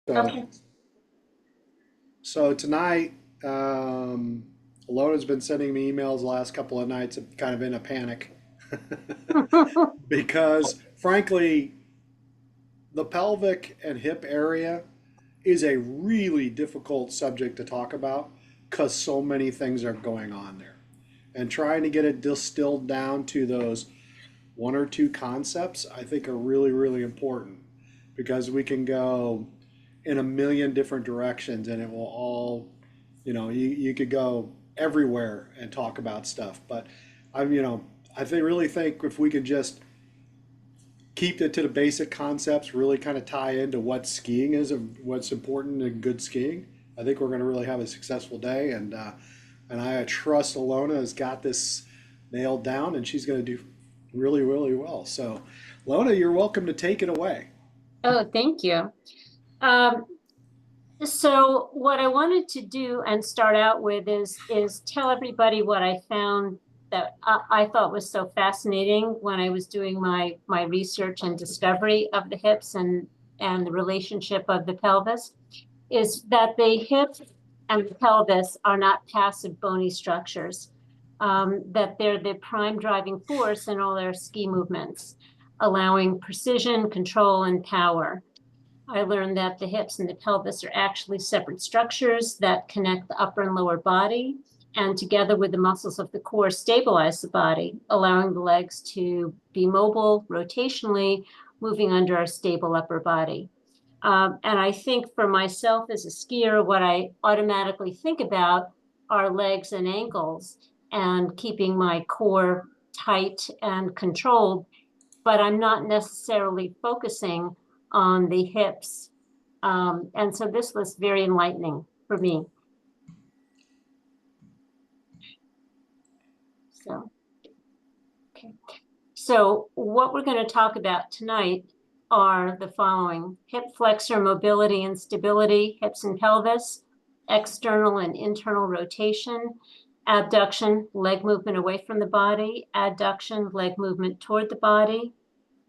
So, Okay. so tonight, Alona's been sending me emails the last couple of nights, kind of in a panic, because frankly, the pelvic and hip area is a really difficult subject to talk about because so many things are going on there. And trying to get it distilled down to those one or two concepts, I think are really, really important because we can go in a million different directions and it will all, you could go everywhere and talk about stuff. But I really think if we could just keep it to the basic concepts, really kind of tie into what skiing is and what's important in good skiing, I think we're going to really have a successful day. And I trust Alona has got this nailed down, and she's going to do really, really well. So, Alona, you're welcome to take it away. Oh, thank you. Um, so what I wanted to do and start out with is tell everybody what I found that I thought was so fascinating when I was doing my research and discovery of the hips and the relationship of the pelvis, is that the hip and the pelvis are not passive bony structures, that they're the prime driving force in all our ski movements, allowing precision, control, and power. I learned that the hips and the pelvis are actually separate structures that connect the upper and lower body, and together with the muscles of the core, stabilize the body, allowing the legs to be mobile rotationally, moving under our stable upper body. And I think for myself as a skier, what I automatically think about are legs and ankles and keeping my core tight and controlled, but I'm not necessarily focusing on the hips. And so this was very enlightening for me. So, okay. So what we're going to talk about tonight are the following: hip flexor mobility and stability, hips and pelvis, external and internal rotation, abduction, leg movement away from the body, adduction, leg movement toward the body,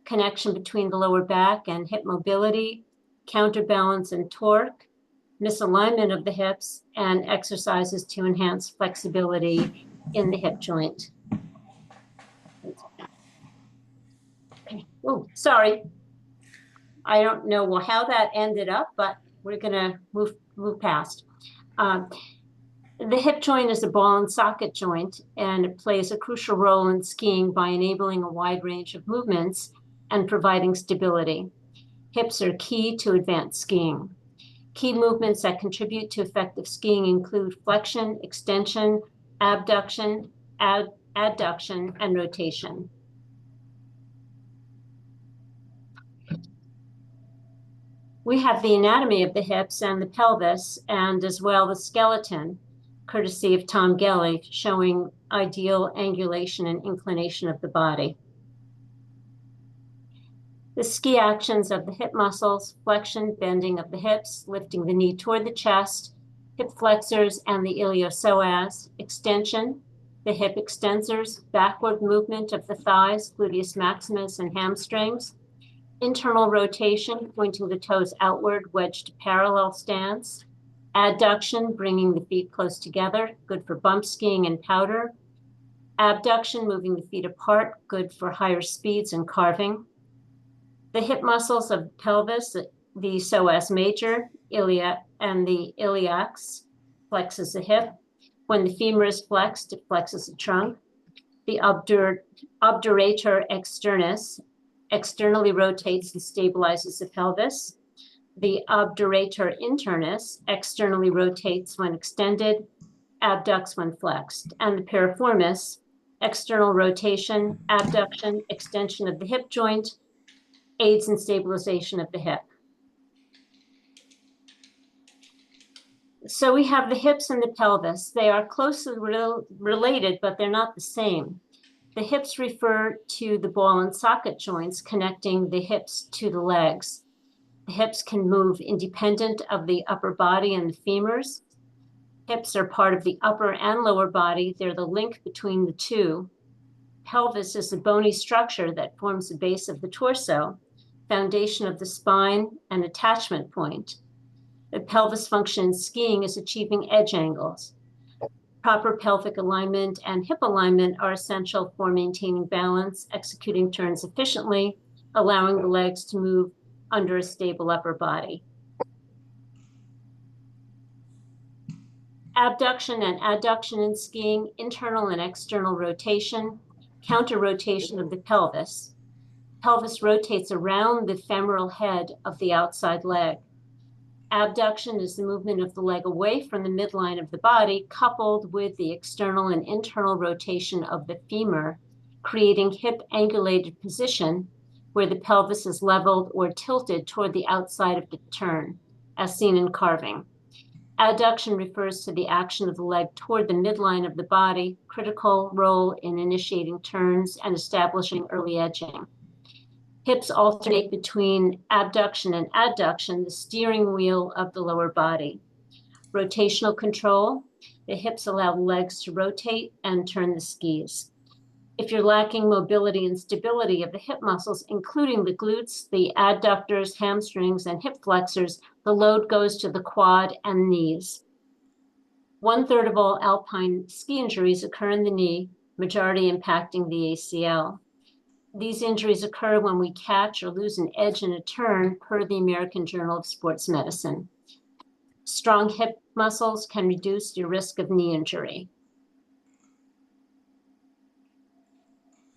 connection between the lower back and hip mobility, counterbalance and torque, misalignment of the hips, and exercises to enhance flexibility in the hip joint. Okay. Oh, sorry. I don't know how that ended up, but we're going to move past. Um, the hip joint is a ball and socket joint, and it plays a crucial role in skiing by enabling a wide range of movements and providing stability. Hips are key to advanced skiing. Key movements that contribute to effective skiing include flexion, extension, abduction, adduction, and rotation. We have the anatomy of the hips and the pelvis, and as well the skeleton, courtesy of Tom Gelly, showing ideal angulation and inclination of the body. The ski actions of the hip muscles: flexion, bending of the hips, lifting the knee toward the chest, hip flexors and the iliopsoas; extension, the hip extensors, backward movement of the thighs, gluteus maximus and hamstrings; internal rotation, pointing the toes outward, wedged parallel stance; adduction, bringing the feet close together, good for bump skiing and powder; abduction, moving the feet apart, good for higher speeds and carving. The hip muscles of the pelvis, the psoas major, ilia, and the iliacs, flexes the hip. When the femur is flexed, it flexes the trunk. The obturator externus externally rotates and stabilizes the pelvis. The obturator internus externally rotates when extended, abducts when flexed. And the piriformis, external rotation, abduction, extension of the hip joint, aids in stabilization of the hip. So we have the hips and the pelvis. They are closely related, but they're not the same. The hips refer to the ball and socket joints connecting the hips to the legs. The hips can move independent of the upper body and the femurs. Hips are part of the upper and lower body. They're the link between the two. Pelvis is the bony structure that forms the base of the torso, foundation of the spine, and attachment point. The pelvis function in skiing is achieving edge angles. Proper pelvic alignment and hip alignment are essential for maintaining balance, executing turns efficiently, allowing the legs to move under a stable upper body. Abduction and adduction in skiing, internal and external rotation, counter rotation of the pelvis. Pelvis rotates around the femoral head of the outside leg. Abduction is the movement of the leg away from the midline of the body, coupled with the external and internal rotation of the femur, creating hip angulated position where the pelvis is leveled or tilted toward the outside of the turn, as seen in carving. Adduction refers to the action of the leg toward the midline of the body, critical role in initiating turns and establishing early edging. Hips alternate between abduction and adduction, the steering wheel of the lower body. Rotational control, the hips allow the legs to rotate and turn the skis. If you're lacking mobility and stability of the hip muscles, including the glutes, the adductors, hamstrings, and hip flexors, the load goes to the quad and knees. 1/3 of all alpine ski injuries occur in the knee, majority impacting the ACL. These injuries occur when we catch or lose an edge in a turn, per the American Journal of Sports Medicine. Strong hip muscles can reduce your risk of knee injury.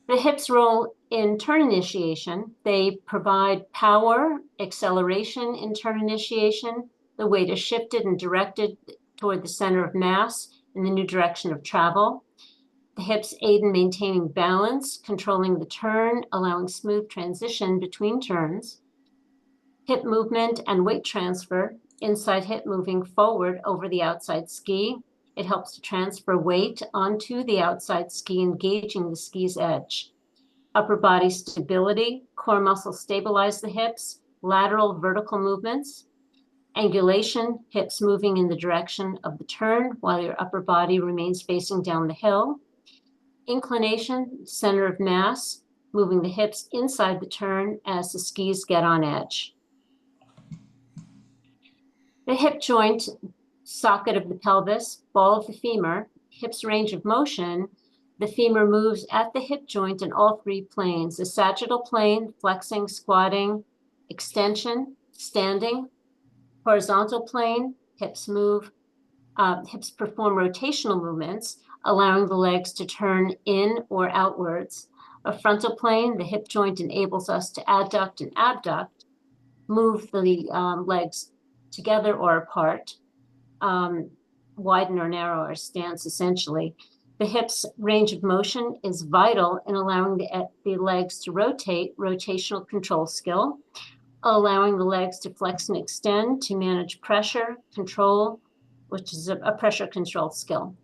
The hips' role in turn initiation, they provide power, acceleration in turn initiation. The weight is shifted and directed toward the center of mass in the new direction of travel. The hips aid in maintaining balance, controlling the turn, allowing smooth transition between turns. Hip movement and weight transfer, inside hip moving forward over the outside ski. It helps to transfer weight onto the outside ski, engaging the ski's edge. Upper body stability, core muscles stabilize the hips, lateral vertical movements. Angulation, hips moving in the direction of the turn while your upper body remains facing down the hill. Inclination, center of mass, moving the hips inside the turn as the skis get on edge. The hip joint, socket of the pelvis, ball of the femur, hips range of motion, the femur moves at the hip joint in all three planes: the sagittal plane, flexing, squatting, extension, standing; horizontal plane, hips move, hips perform rotational movements, allowing the legs to turn in or outwards. A frontal plane, the hip joint enables us to adduct and abduct, move the legs together or apart, widen or narrow our stance, essentially. The hips' range of motion is vital in allowing the legs to rotate, rotational control skill, allowing the legs to flex and extend to manage pressure control, which is a pressure control skill.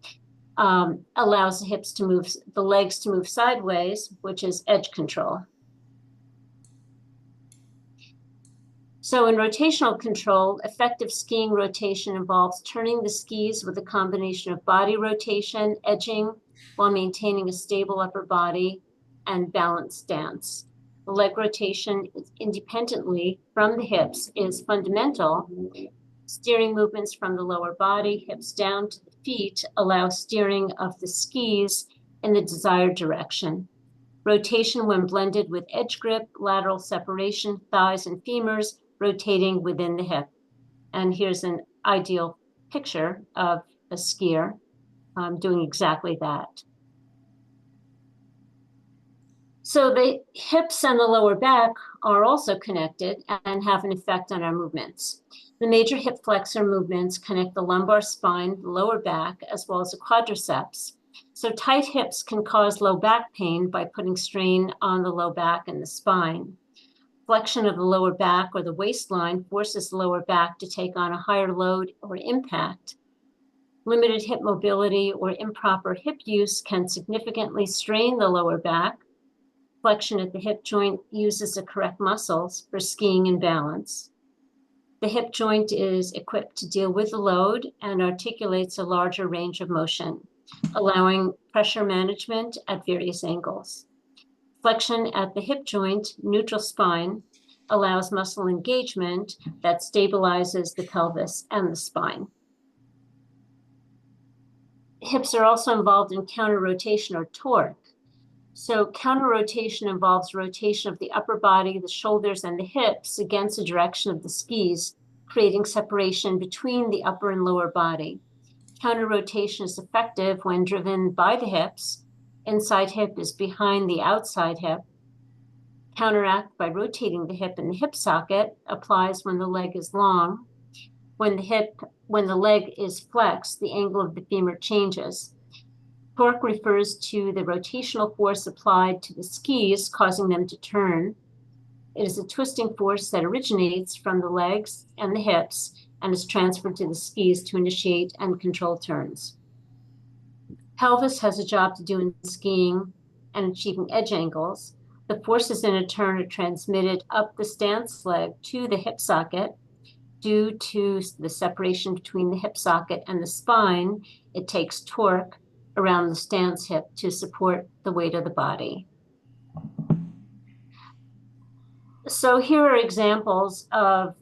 Allows the hips to move, the legs to move sideways, which is edge control. So in rotational control, effective skiing rotation involves turning the skis with a combination of body rotation, edging, while maintaining a stable upper body and balanced stance. The leg rotation independently from the hips is fundamental. Steering movements from the lower body, hips down to the feet, allow steering of the skis in the desired direction. Rotation when blended with edge grip, lateral separation, thighs and femurs, rotating within the hip. And here's an ideal picture of a skier doing exactly that. So the hips and the lower back are also connected and have an effect on our movements. The major hip flexor movements connect the lumbar spine, the lower back, as well as the quadriceps. So tight hips can cause low back pain by putting strain on the low back and the spine. Flexion of the lower back or the waistline forces the lower back to take on a higher load or impact. Limited hip mobility or improper hip use can significantly strain the lower back. Flexion at the hip joint uses the correct muscles for skiing and balance. The hip joint is equipped to deal with the load and articulates a larger range of motion, allowing pressure management at various angles. Flexion at the hip joint, neutral spine, allows muscle engagement that stabilizes the pelvis and the spine. Hips are also involved in counter rotation or torque. So counter rotation involves rotation of the upper body, the shoulders, and the hips against the direction of the skis, creating separation between the upper and lower body. Counter rotation is effective when driven by the hips. Inside hip is behind the outside hip. Counteract by rotating the hip in the hip socket applies when the leg is long. When the leg is flexed, the angle of the femur changes. Torque refers to the rotational force applied to the skis, causing them to turn. It is a twisting force that originates from the legs and the hips and is transferred to the skis to initiate and control turns. Pelvis has a job to do in skiing and achieving edge angles. The forces in a turn are transmitted up the stance leg to the hip socket. Due to the separation between the hip socket and the spine, it takes torque around the stance hip to support the weight of the body. So here are examples of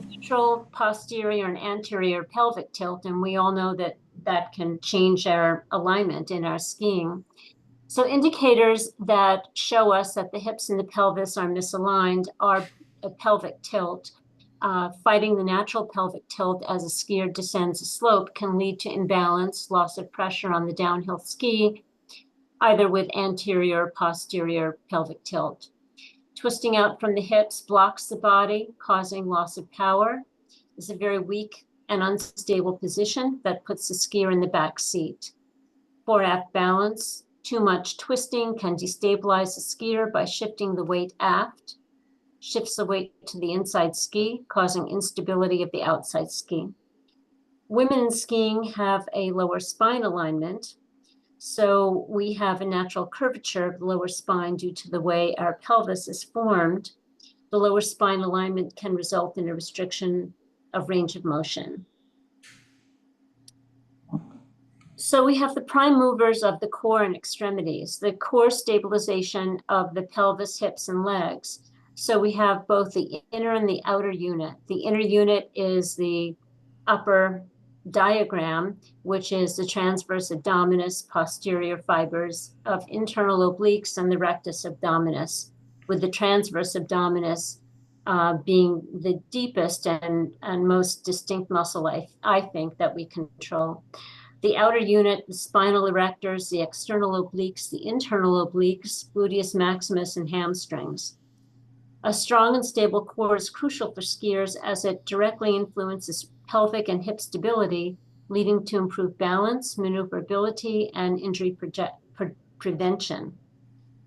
neutral, posterior, and anterior pelvic tilt, and we all know that that can change our alignment in our skiing. So indicators that show us that the hips and the pelvis are misaligned are a pelvic tilt. Fighting the natural pelvic tilt as a skier descends a slope can lead to imbalance, loss of pressure on the downhill ski, either with anterior or posterior pelvic tilt. Twisting out from the hips blocks the body, causing loss of power. It's a very weak and unstable position that puts the skier in the back seat. Fore-aft balance. Too much twisting can destabilize the skier by shifting the weight aft. Shifts the weight to the inside ski, causing instability of the outside ski. Women in skiing have a lower spine alignment, so we have a natural curvature of the lower spine due to the way our pelvis is formed. The lower spine alignment can result in a restriction of range of motion. So we have the prime movers of the core and extremities, the core stabilization of the pelvis, hips, and legs. So we have both the inner and the outer unit. The inner unit is the upper diagram, which is the transverse abdominis, posterior fibers of internal obliques, and the rectus abdominis, with the transverse abdominis being the deepest and most distinct muscle, I think, that we control. The outer unit, the spinal erectors, the external obliques, the internal obliques, gluteus maximus, and hamstrings. A strong and stable core is crucial for skiers as it directly influences pelvic and hip stability, leading to improved balance, maneuverability, and injury prevention.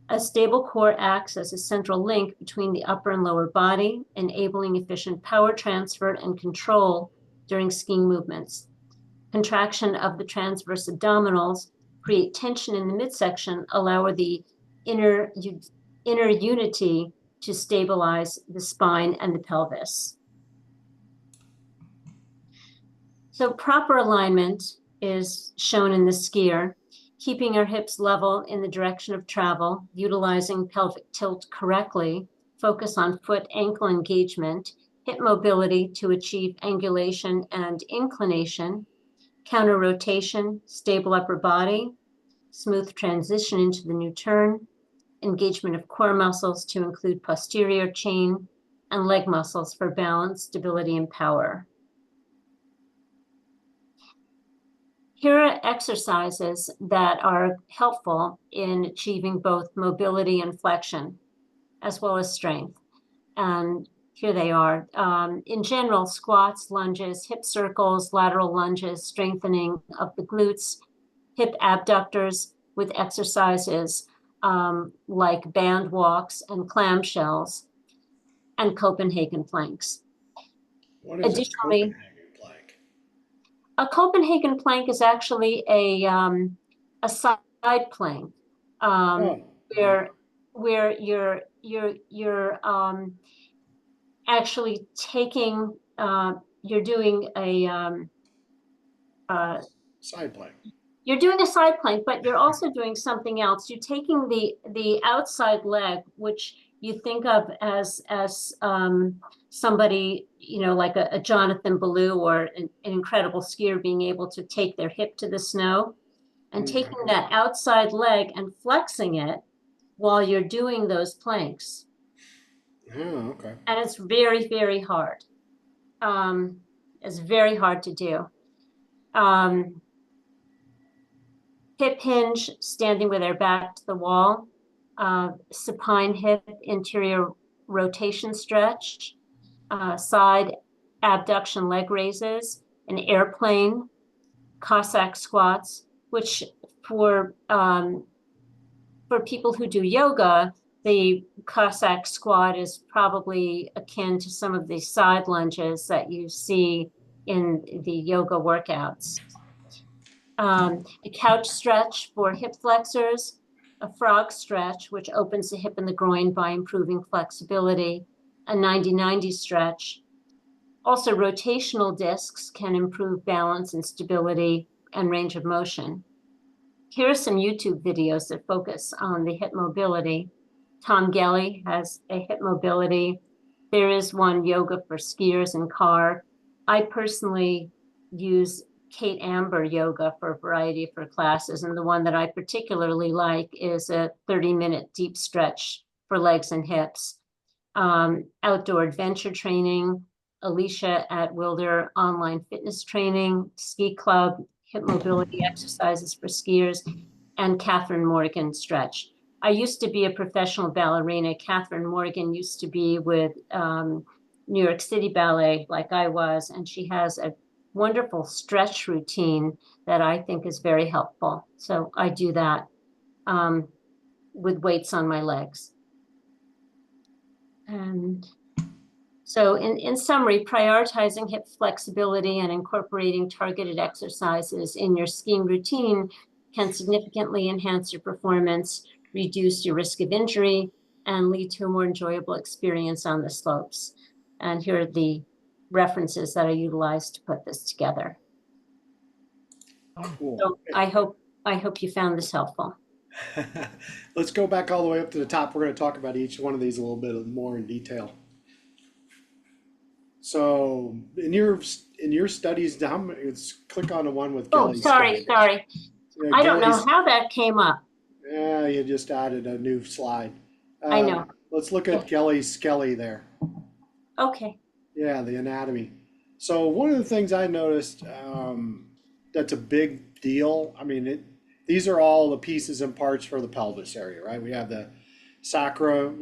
A stable core acts as a central link between the upper and lower body, enabling efficient power transfer and control during skiing movements. Contraction of the transverse abdominals create tension in the midsection, allow the inner unity to stabilize the spine and the pelvis. So proper alignment is shown in the skier, keeping our hips level in the direction of travel, utilizing pelvic tilt correctly, focus on foot ankle engagement, hip mobility to achieve angulation and inclination, counter rotation, stable upper body, smooth transition into the new turn, engagement of core muscles to include posterior chain, and leg muscles for balance, stability, and power. Here are exercises that are helpful in achieving both mobility and flexion, as well as strength. And here they are. In general, squats, lunges, hip circles, lateral lunges, strengthening of the glutes, hip abductors with exercises like band walks and clamshells, and Copenhagen planks. What is a Copenhagen plank? A Copenhagen plank is actually a side plank where you're actually taking you're doing a side plank. You're doing a side plank, but you're also doing something else. You're taking the outside leg, which you think of as somebody, like a Jonathan Ballou or an incredible skier being able to take their hip to the snow and taking that outside leg and flexing it while you're doing those planks. Oh, okay. And it's very, very hard. Um, it's very hard to do. Um, Hip hinge, standing with their back to the wall, supine hip interior rotation stretch, side abduction leg raises, an airplane, Cossack squats, which for for people who do yoga, the Cossack squat is probably akin to some of the side lunges that you see in the yoga workouts. A couch stretch for hip flexors, a frog stretch, which opens the hip and the groin by improving flexibility, a 90-90 stretch. Also, rotational discs can improve balance and stability and range of motion. Here are some YouTube videos that focus on the hip mobility. Tom Gelly has a hip mobility. There is one, yoga for skiers and car. I personally use Kate Amber yoga for a variety of her classes, and the one that I particularly like is a 30-minute deep stretch for legs and hips. Outdoor adventure training, Alicia at Wilder online fitness training, ski club, hip mobility exercises for skiers, and Catherine Morgan stretch. I used to be a professional ballerina. Catherine Morgan used to be with New York City Ballet, like I was, and she has a wonderful stretch routine that I think is very helpful. So I do that with weights on my legs. And so in summary, prioritizing hip flexibility and incorporating targeted exercises in your skiing routine can significantly enhance your performance, reduce your risk of injury, and lead to a more enjoyable experience on the slopes. And here are the references that I utilized to put this together. Cool. So I hope you found this helpful. Let's go back all the way up to the top. We're going to talk about each one of these a little bit more in detail. So in your studies, let's click on the one with Oh, Kelly sorry. Skelly. I don't know Kelly's, how that came up. yeah, you just added a new slide. I know. Let's look at Kelly Skelly there. Okay. Yeah, the anatomy. So one of the things I noticed that's a big deal. I mean, these are all the pieces and parts for the pelvis area, right? We have the sacrum,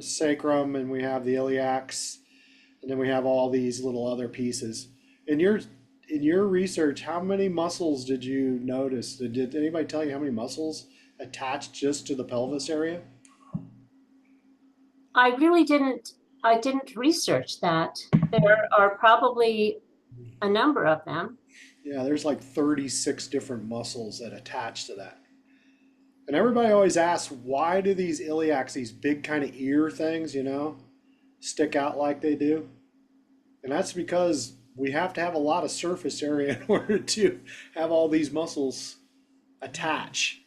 and we have the iliacs, and then we have all these little other pieces. In your research, how many muscles did you notice? Did anybody tell you how many muscles attach just to the pelvis area? I really didn't research that. There are probably a number of them. Yeah, there's like 36 different muscles that attach to that. And everybody always asks, why do these iliacs, these big kind of ear things, stick out like they do? And that's because we have to have a lot of surface area in order to have all these muscles attach.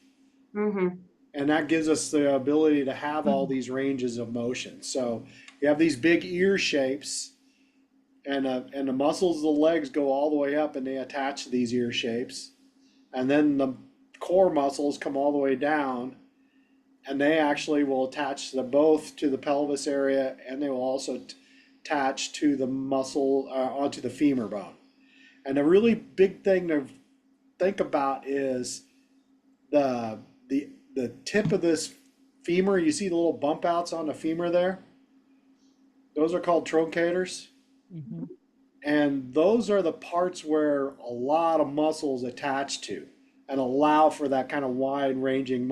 Mm-hmm. And that gives us the ability to have all these ranges of motion. So you have these big ear shapes, and the muscles of the legs go all the way up and they attach to these ear shapes. And then the core muscles come all the way down, and they actually will attach both to the pelvis area, and they will also attach to the muscle onto the femur bone. And a really big thing to think about is the tip of this femur. You see the little bump outs on the femur there? Those are called tronchators. Mm-hmm. And those are the parts where a lot of muscles attach to and allow for that kind of wide ranging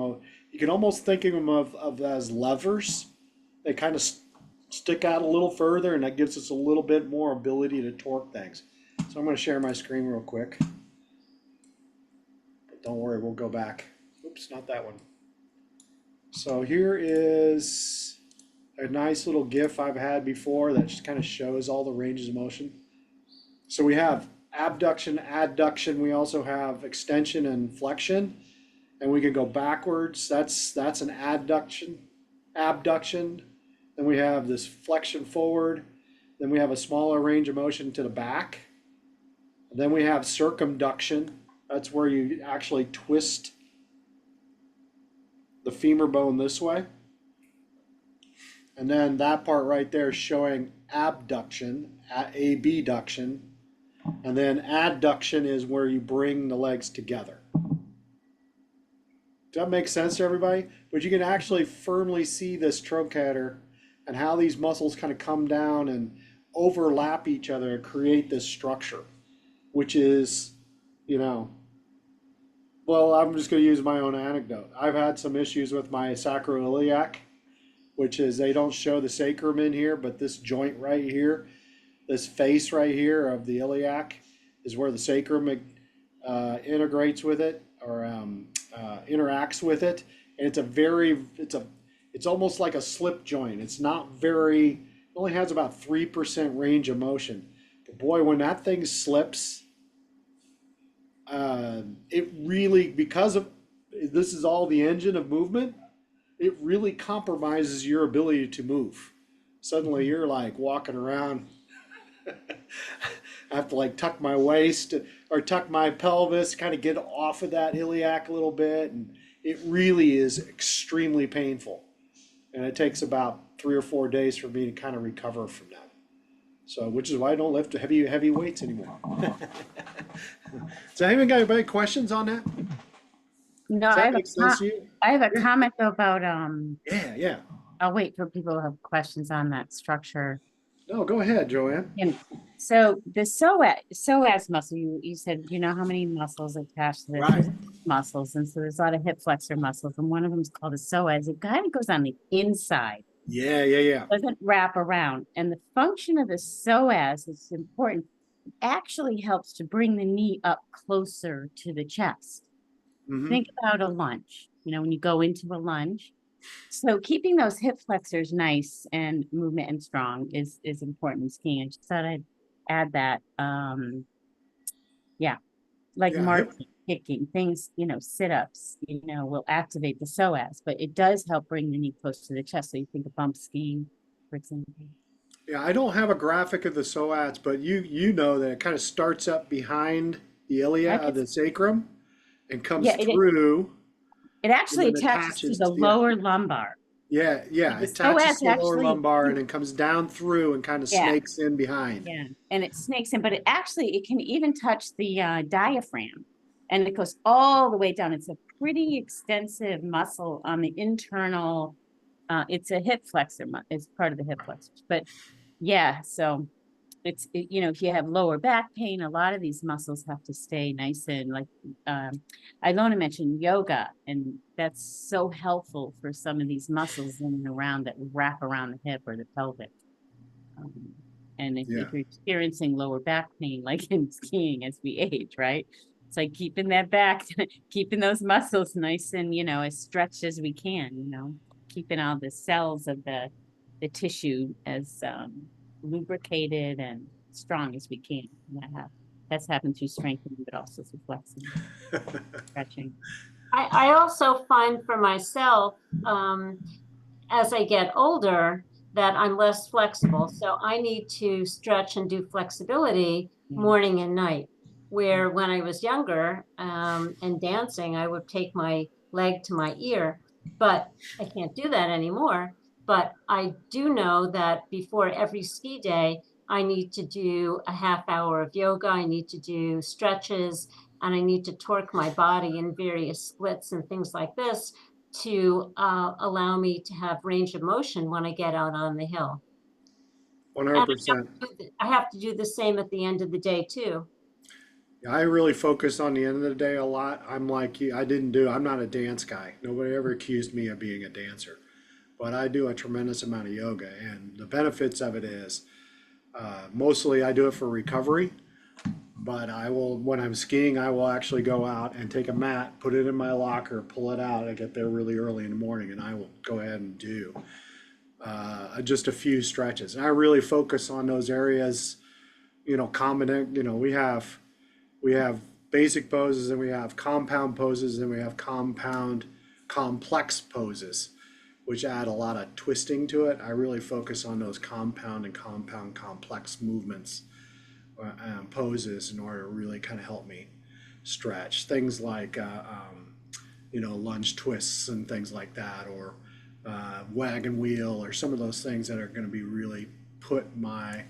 You can almost think of them of as levers. They kind of stick out a little further, and that gives us a little bit more ability to torque things. So I'm going to share my screen real quick. But don't worry, we'll go back. Oops, not that one. So here is a nice little GIF I've had before that just kind of shows all the ranges of motion. So we have abduction, adduction. We also have extension and flexion, and we can go backwards. That's an abduction, Then we have this flexion forward. Then we have a smaller range of motion to the back. And then we have circumduction. That's where you actually twist the femur bone this way. And then that part right there is showing abduction, abduction. And then adduction is where you bring the legs together. Does that make sense to everybody? But you can actually firmly see this trochanter and how these muscles kind of come down and overlap each other and create this structure, which is, you know, well, I'm just going to use my own anecdote. I've had some issues with my sacroiliac, which is they don't show the sacrum in here, but this joint right here, this face right here of the iliac is where the sacrum integrates with it or interacts with it. And it's almost like a slip joint. It's not very, it only has about 3% range of motion. But boy, when that thing slips, it really, because of this is all the engine of movement, it really compromises your ability to move. Suddenly you're like walking around. I have to like tuck my waist or tuck my pelvis, kind of get off of that iliac a little bit. And it really is extremely painful. And it takes about 3 or 4 days for me to kind of recover from that. So, which is why I don't lift heavy weights anymore. So, anyone got any questions on that? No, Does I that have make sense to a, you? I have a comment about, Yeah. I'll wait for people who have questions on that structure. No, go ahead, Joanne. And so the psoas muscle, you said, you know how many muscles attached to this? Right. There's muscles, and so there's a lot of hip flexor muscles, and one of them is called a psoas. It kind of goes on the inside, Yeah. doesn't wrap around. And the function of the psoas is important. It actually helps to bring the knee up closer to the chest. Mm-hmm. Think about a lunge, when you go into a lunge. So keeping those hip flexors nice and movement and strong is important in skiing. I just thought I'd add that. Like Yeah, hip, marching, kicking, things, sit-ups, will activate the psoas, but it does help bring the knee close to the chest. So you think of bump skiing, for example. yeah. I don't have a graphic of the psoas, but you know that it kind of starts up behind the iliac, the sacrum, and comes through. It actually attaches to the lower lumbar. Yeah. It attaches to the lower lumbar and then comes down through and kind of snakes in behind. Yeah, and it snakes in, but it can even touch the diaphragm, and it goes all the way down. It's a pretty extensive muscle on the internal. It's a hip flexor. It's part of the hip flexors, but yeah. So if you have lower back pain, a lot of these muscles have to stay nice and like. Ilona mentioned yoga, and that's so helpful for some of these muscles in and around that wrap around the hip or the pelvic. And if you're experiencing lower back pain, like in skiing as we age, right? It's like keeping that back, keeping those muscles nice and, as stretched as we can, keeping all the cells of the tissue as lubricated and strong as we can. And that's happened through strengthening, but also through flexing, stretching. I also find for myself, as I get older, that I'm less flexible. So I need to stretch and do flexibility morning and night. Where when I was younger and dancing, I would take my leg to my ear, but I can't do that anymore. But I do know that before every ski day, I need to do a half hour of yoga. I need to do stretches, and I need to torque my body in various splits and things like this to allow me to have range of motion when I get out on the hill. 100%. I have to do the same at the end of the day too. I really focus on the end of the day a lot. I'm like you. I'm not a dance guy. Nobody ever accused me of being a dancer, but I do a tremendous amount of yoga, and the benefits of it is mostly I do it for recovery. But when I'm skiing, I will actually go out and take a mat, put it in my locker, pull it out. I get there really early in the morning, and I will go ahead and do just a few stretches. And I really focus on those areas, common. We have basic poses, and we have compound poses, and we have complex poses. which add a lot of twisting to it. I really focus on those compound and compound complex movements, poses, in order to really kind of help me stretch. Things like, lunge twists and things like that, or wagon wheel, or some of those things that are going to be really put my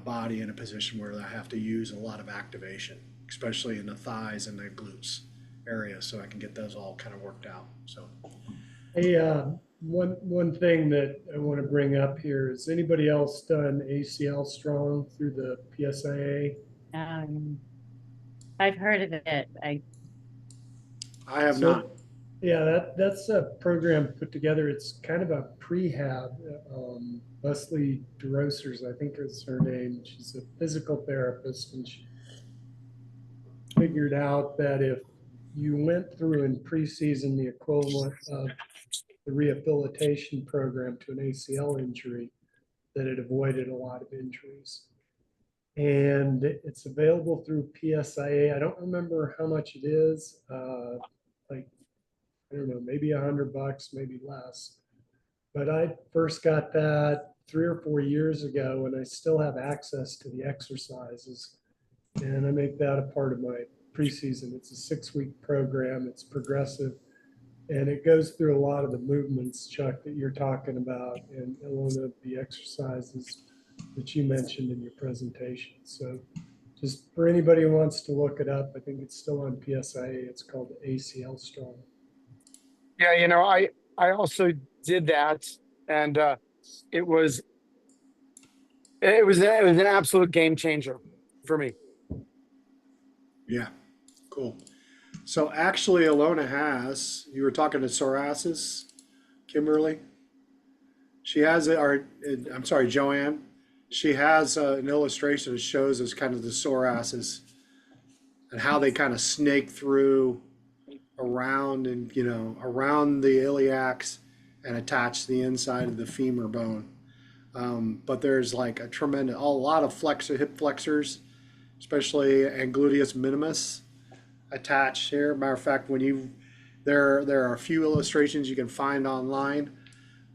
body in a position where I have to use a lot of activation, especially in the thighs and the glutes area, so I can get those all kind of worked out. So, Hey, one thing that I want to bring up here is anybody else done ACL strong through the PSIA? I've heard of it. I have So, not. yeah, that's a program put together. It's kind of a prehab. Leslie DeRosers, I think is her name. She's a physical therapist, and she figured out that if you went through in preseason the equivalent of the rehabilitation program to an ACL injury, that it avoided a lot of injuries. And it's available through PSIA. I don't remember how much it is. Like, I don't know, maybe $100, maybe less. But I first got that 3 or 4 years ago, and I still have access to the exercises. And I make that a part of my preseason. It's a 6-week program. It's progressive. And it goes through a lot of the movements, Chuck, that you're talking about, and a lot of the exercises that you mentioned in your presentation. So just for anybody who wants to look it up, I think it's still on PSIA. It's called ACL Strong. Yeah, I also did that, and it was an absolute game changer for me. Yeah, cool. So actually, Alona has, you were talking to psoriasis, Kimberly. She has, I'm sorry, Joanne. She has an illustration that shows us kind of the psoriasis and how they kind of snake through around and, around the iliacs and attach the inside of the femur bone. But there's like a lot of hip flexors, especially and gluteus minimus attached here. Matter of fact, there are a few illustrations you can find online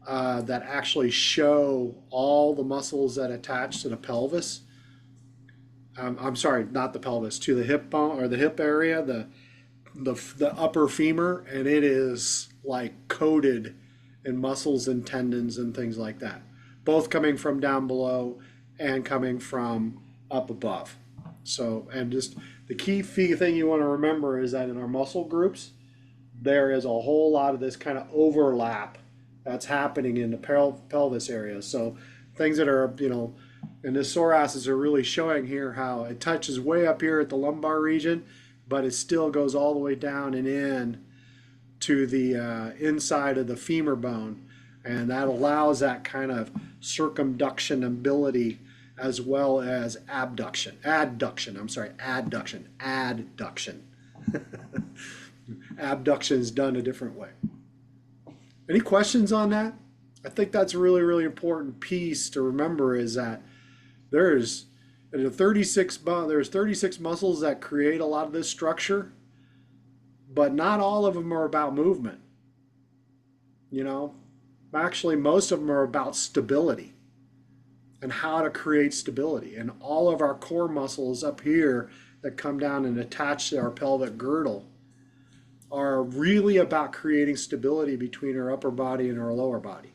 that actually show all the muscles that attach to the pelvis. I'm sorry, not the pelvis, to the hip bone or the hip area, the upper femur, and it is like coated in muscles and tendons and things like that, both coming from down below and coming from up above. So, and just the key thing you want to remember is that in our muscle groups, there is a whole lot of this kind of overlap that's happening in the pelvis area. So things that are, and the psoriasis are really showing here how it touches way up here at the lumbar region, but it still goes all the way down and in to the inside of the femur bone. And that allows that kind of circumduction ability as well as adduction. Abduction is done a different way. Any questions on that? I think that's a really, really important piece to remember, is that there's 36 muscles that create a lot of this structure, but not all of them are about movement. Actually, most of them are about stability and how to create stability. And all of our core muscles up here that come down and attach to our pelvic girdle are really about creating stability between our upper body and our lower body.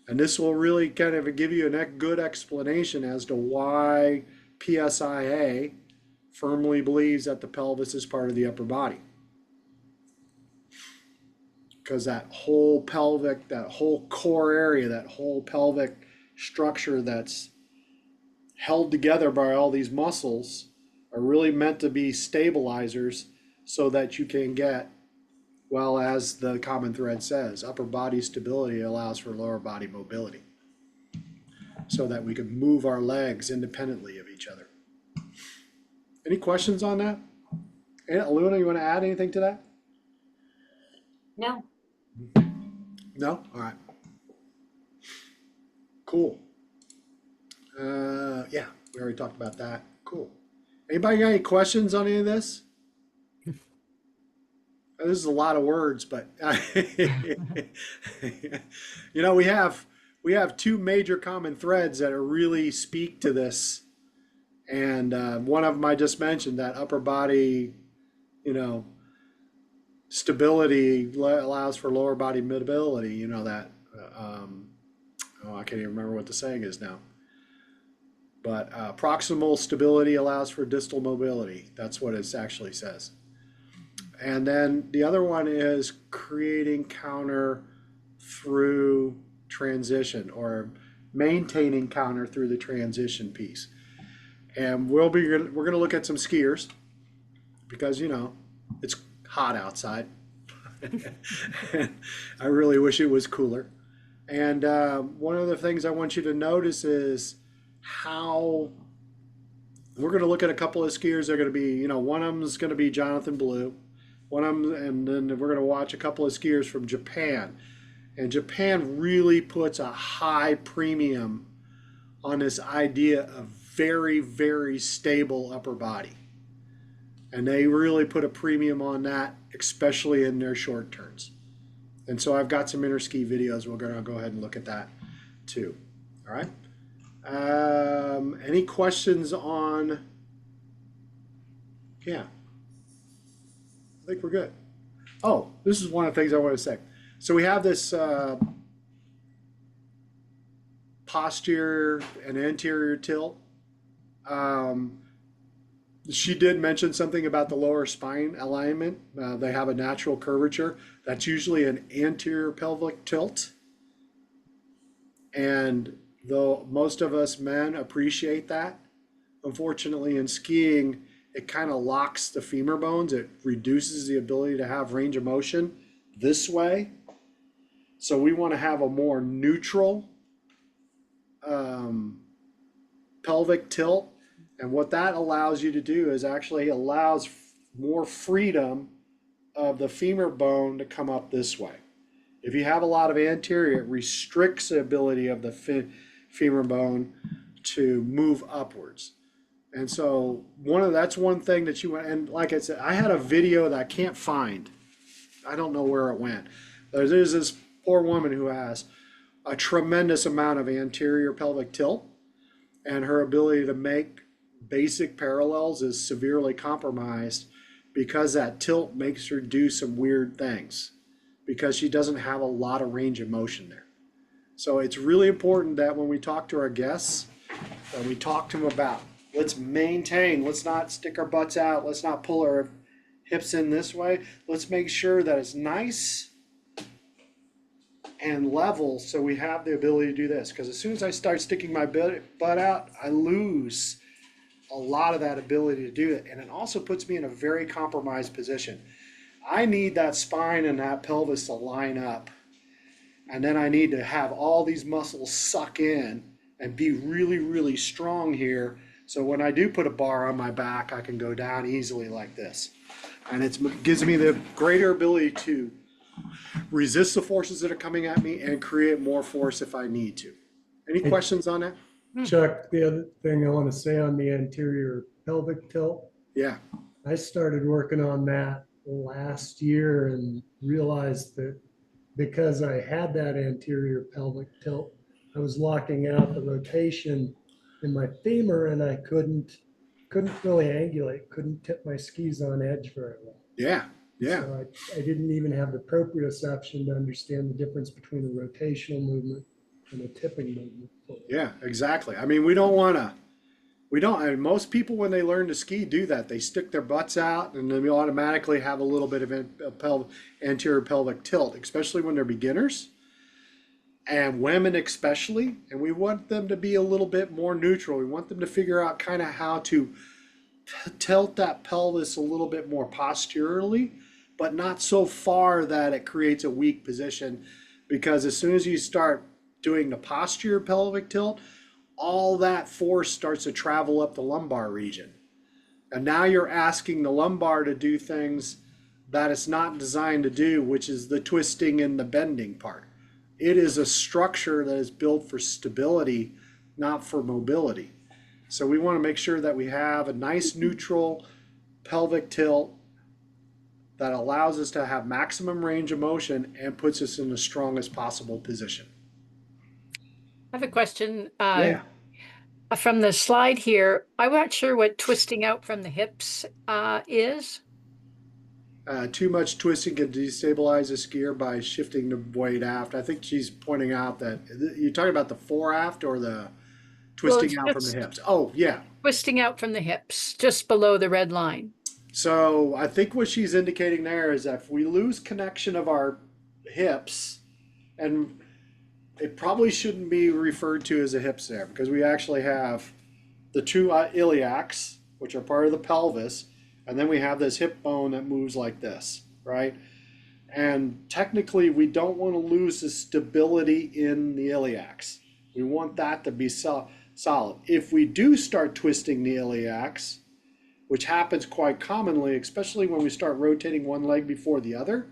And this will really kind of give you a good explanation as to why PSIA firmly believes that the pelvis is part of the upper body. Because that whole pelvic, that whole core area, that whole pelvic structure that's held together by all these muscles are really meant to be stabilizers so that you can get, well, as the common thread says, upper body stability allows for lower body mobility so that we can move our legs independently of each other. Any questions on that? Luna, you want to add anything to that? No. No? All right. Cool. Yeah, we already talked about that. Cool. Anybody got any questions on any of this? this is a lot of words, but you know, we have two major common threads that are really speak to this, and one of them I just mentioned, that upper body, you know, stability allows for lower body mobility. You know that. Oh, I can't even remember what the saying is now. But proximal stability allows for distal mobility. That's what it actually says. And then the other one is creating counter through transition, or maintaining counter through the transition piece. And we're going to look at some skiers because, you know, it's hot outside. I really wish it was cooler. And one of the things I want you to notice is how we're going to look at a couple of skiers. They're going to be, you know, one of them is going to be Jonathan Blue. One of them, and then we're going to watch a couple of skiers from Japan. And Japan really puts a high premium on this idea of very, very stable upper body. And they really put a premium on that, especially in their short turns. And so I've got some interski videos. We're going to go ahead and look at that too. All right. Any questions on? Yeah. I think we're good. Oh, this is one of the things I want to say. So we have this posterior and anterior tilt. She did mention something about the lower spine alignment. They have a natural curvature. That's usually an anterior pelvic tilt. And though most of us men appreciate that, unfortunately in skiing, it kind of locks the femur bones. It reduces the ability to have range of motion this way. So we want to have a more neutral pelvic tilt. And what that allows you to do is actually allows more freedom of the femur bone to come up this way. If you have a lot of anterior, it restricts the ability of the femur bone to move upwards. And so that's one thing that you want. And like I said, I had a video that I can't find. I don't know where it went. There's this poor woman who has a tremendous amount of anterior pelvic tilt, and her ability to make basic parallels is severely compromised because that tilt makes her do some weird things because she doesn't have a lot of range of motion there. So it's really important that when we talk to our guests, that we talk to them about, let's maintain, let's not stick our butts out, let's not pull our hips in this way. Let's make sure that it's nice and level so we have the ability to do this. Because as soon as I start sticking my butt out, I lose a lot of that ability to do it. And it also puts me in a very compromised position. I need that spine and that pelvis to line up. And then I need to have all these muscles suck in and be really, really strong here. So when I do put a bar on my back, I can go down easily like this. And it gives me the greater ability to resist the forces that are coming at me and create more force if I need to. Any questions on that? Chuck, the other thing I want to say on the anterior pelvic tilt, Yeah. I started working on that last year and realized that because I had that anterior pelvic tilt, I was locking out the rotation in my femur and I couldn't really angulate, couldn't tip my skis on edge very well. Yeah. Yeah. So I didn't even have the proprioception to understand the difference between a rotational movement and a tipping movement. Yeah, exactly. I mean, and most people when they learn to ski do that. They stick their butts out and then we automatically have a little bit of anterior pelvic tilt, especially when they're beginners and women especially. And we want them to be a little bit more neutral. We want them to figure out kind of how to tilt that pelvis a little bit more posturally, but not so far that it creates a weak position. Because as soon as you start doing the posterior pelvic tilt, all that force starts to travel up the lumbar region. And now you're asking the lumbar to do things that it's not designed to do, which is the twisting and the bending part. It is a structure that is built for stability, not for mobility. So we want to make sure that we have a nice neutral pelvic tilt that allows us to have maximum range of motion and puts us in the strongest possible position. I have a question. Yeah. From the slide here, I'm not sure what twisting out from the hips is. Too much twisting can destabilize a skier by shifting the weight aft. I think she's pointing out that you're talking about the fore aft or the twisting out from the hips. Oh, yeah. Twisting out from the hips, just below the red line. So I think what she's indicating there is that if we lose connection of our hips, and it probably shouldn't be referred to as a hips there, because we actually have the two iliacs, which are part of the pelvis, and then we have this hip bone that moves like this, right? And technically, we don't want to lose the stability in the iliacs. We want that to be solid. If we do start twisting the iliacs, which happens quite commonly, especially when we start rotating one leg before the other,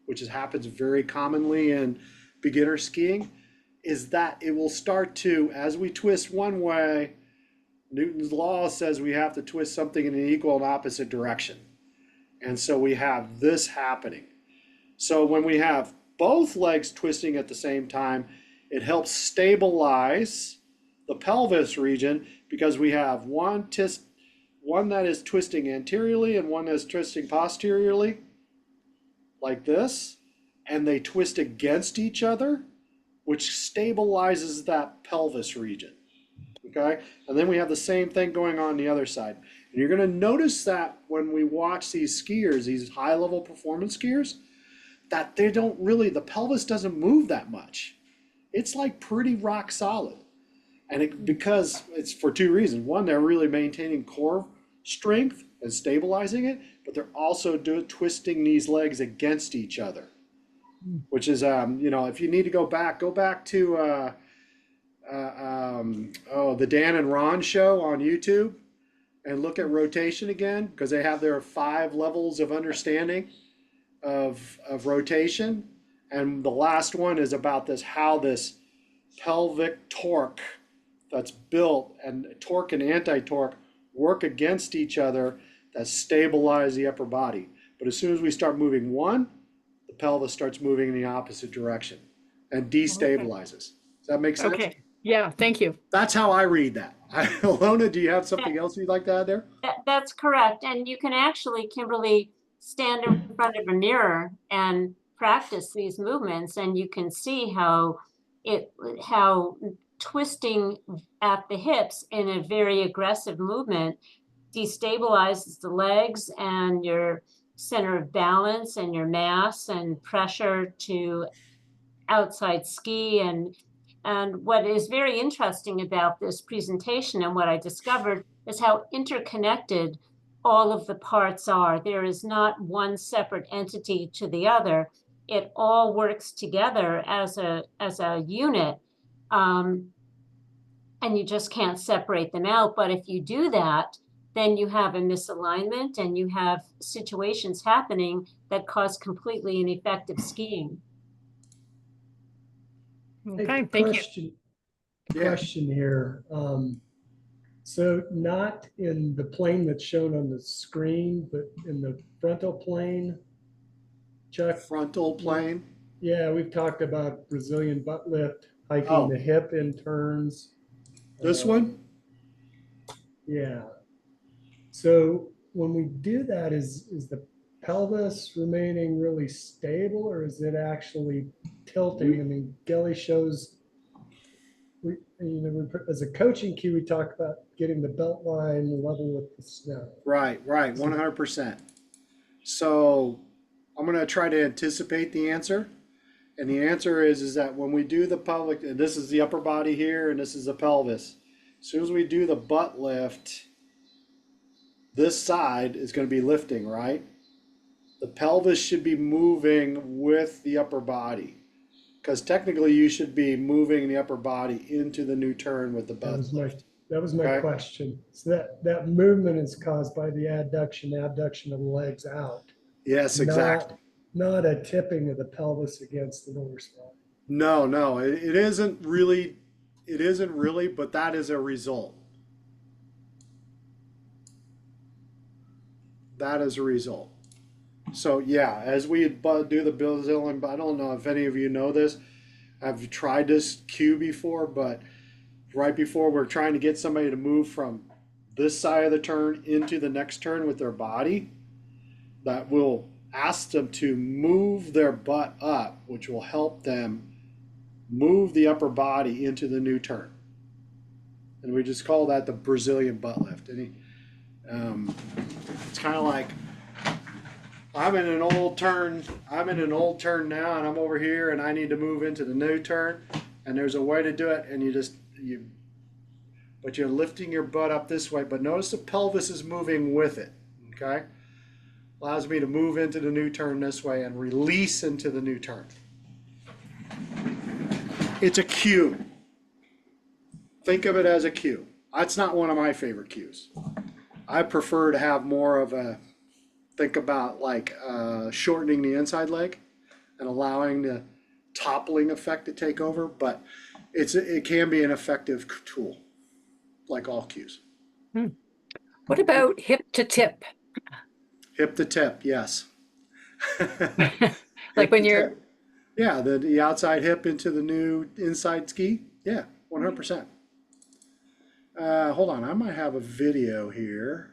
which happens very commonly in beginner skiing, is that it will start to, as we twist one way, Newton's law says we have to twist something in an equal and opposite direction. And so we have this happening. So when we have both legs twisting at the same time, it helps stabilize the pelvis region, because we have one that is twisting anteriorly and one that is twisting posteriorly, like this, and they twist against each other, which stabilizes that pelvis region. Okay, and then we have the same thing going on the other side. And you're going to notice that when we watch these skiers, these high-level performance skiers, that they don't really, the pelvis doesn't move that much. It's like pretty rock solid. And because it's for two reasons. One, they're really maintaining core strength and stabilizing it, but they're also twisting these legs against each other, which is, if you need to go back to the Dan and Ron show on YouTube and look at rotation again, because they have their 5 levels of understanding of rotation. And the last one is about how this pelvic torque that's built, and torque and anti-torque work against each other, that stabilize the upper body. But as soon as we start moving one, the pelvis starts moving in the opposite direction and destabilizes. Does that make sense? Okay. Yeah, thank you. That's how I read that. Ilona, do you have something else you'd like to add there? That's correct. And you can actually, Kimberly, stand in front of a mirror and practice these movements, and you can see how twisting at the hips in a very aggressive movement destabilizes the legs and your center of balance and your mass and pressure to outside ski. And what is very interesting about this presentation and what I discovered is how interconnected all of the parts are. There is not one separate entity to the other. It all works together as a unit. And you just can't separate them out. But if you do that, then you have a misalignment and you have situations happening that cause completely ineffective skiing. Okay, thank you. Question here. So not in the plane that's shown on the screen, but in the frontal plane, Chuck? Frontal plane? Yeah, we've talked about Brazilian butt lift, hiking the hip in turns. This one? Yeah. So when we do that, is the pelvis remaining really stable, or is it actually tilting? I mean, Gelly shows, as a coaching cue, we talk about getting the belt line level with the snow. Right, 100%. So I'm going to try to anticipate the answer. And the answer is that when we do the pelvic, and this is the upper body here, and this is the pelvis. As soon as we do the butt lift, this side is going to be lifting, right? The pelvis should be moving with the upper body, because technically you should be moving the upper body into the new turn with the butt lift. That was my question. So that movement is caused by the abduction of the legs out. Yes, exactly. Not a tipping of the pelvis against the lower spine. No, it isn't really. It isn't really, but that is a result. That is a result. So yeah, as we do the Brazilian, but I don't know if any of you know this. I've tried this cue before, but right before we're trying to get somebody to move from this side of the turn into the next turn with their body, that will ask them to move their butt up, which will help them move the upper body into the new turn. And we just call that the Brazilian butt lift. It's kind of like I'm in an old turn. I'm in an old turn now, and I'm over here, and I need to move into the new turn. And there's a way to do it, and but you're lifting your butt up this way. But notice the pelvis is moving with it. Okay, allows me to move into the new turn this way and release into the new turn. It's a cue. Think of it as a cue. That's not one of my favorite cues. I prefer to have more of a think about like shortening the inside leg and allowing the toppling effect to take over, but it can be an effective tool, like all cues. What about hip to tip? Hip to tip, yes. Like Hip when to you're, tip. Yeah, the outside hip into the new inside ski. Yeah, 100%. Hold on, I might have a video here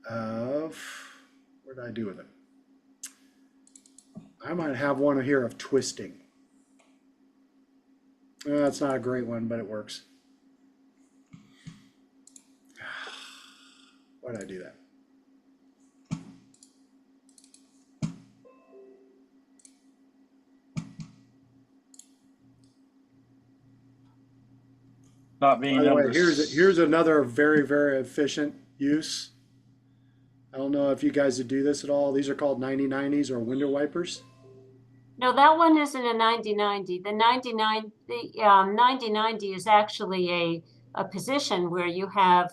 of, what did I do with it? I might have one here of twisting. That's not a great one, but it works. Why did I do that? Not being By the able way, to. here's another very, very efficient use. I don't know if you guys would do this at all. These are called 90-90s or window wipers. No, that one isn't a 90-90. The 90-90 is actually a position where you have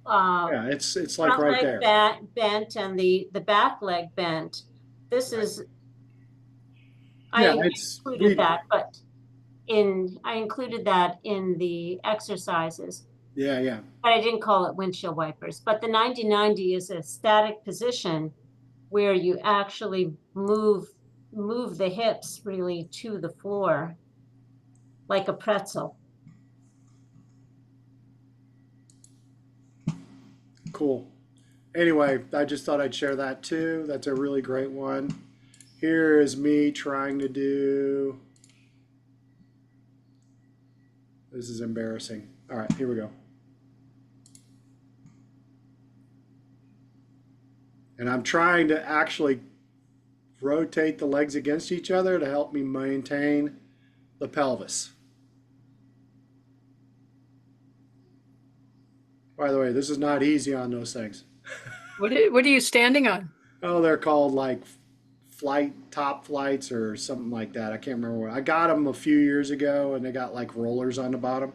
Yeah, it's like front right leg there. bent and the back leg bent. This is, Yeah, I it's included we. that, but I included that in the exercises, Yeah, yeah. but I didn't call it windshield wipers. But the 90-90 is a static position where you actually move the hips really to the floor like a pretzel. Cool. Anyway, I just thought I'd share that too. That's a really great one. Here is me trying to do. This is embarrassing. All right, here we go. And I'm trying to actually rotate the legs against each other to help me maintain the pelvis. By the way, this is not easy on those things. what are you standing on? Oh, they're called like top flights or something like that. I can't remember what. I got them a few years ago, and they got like rollers on the bottom.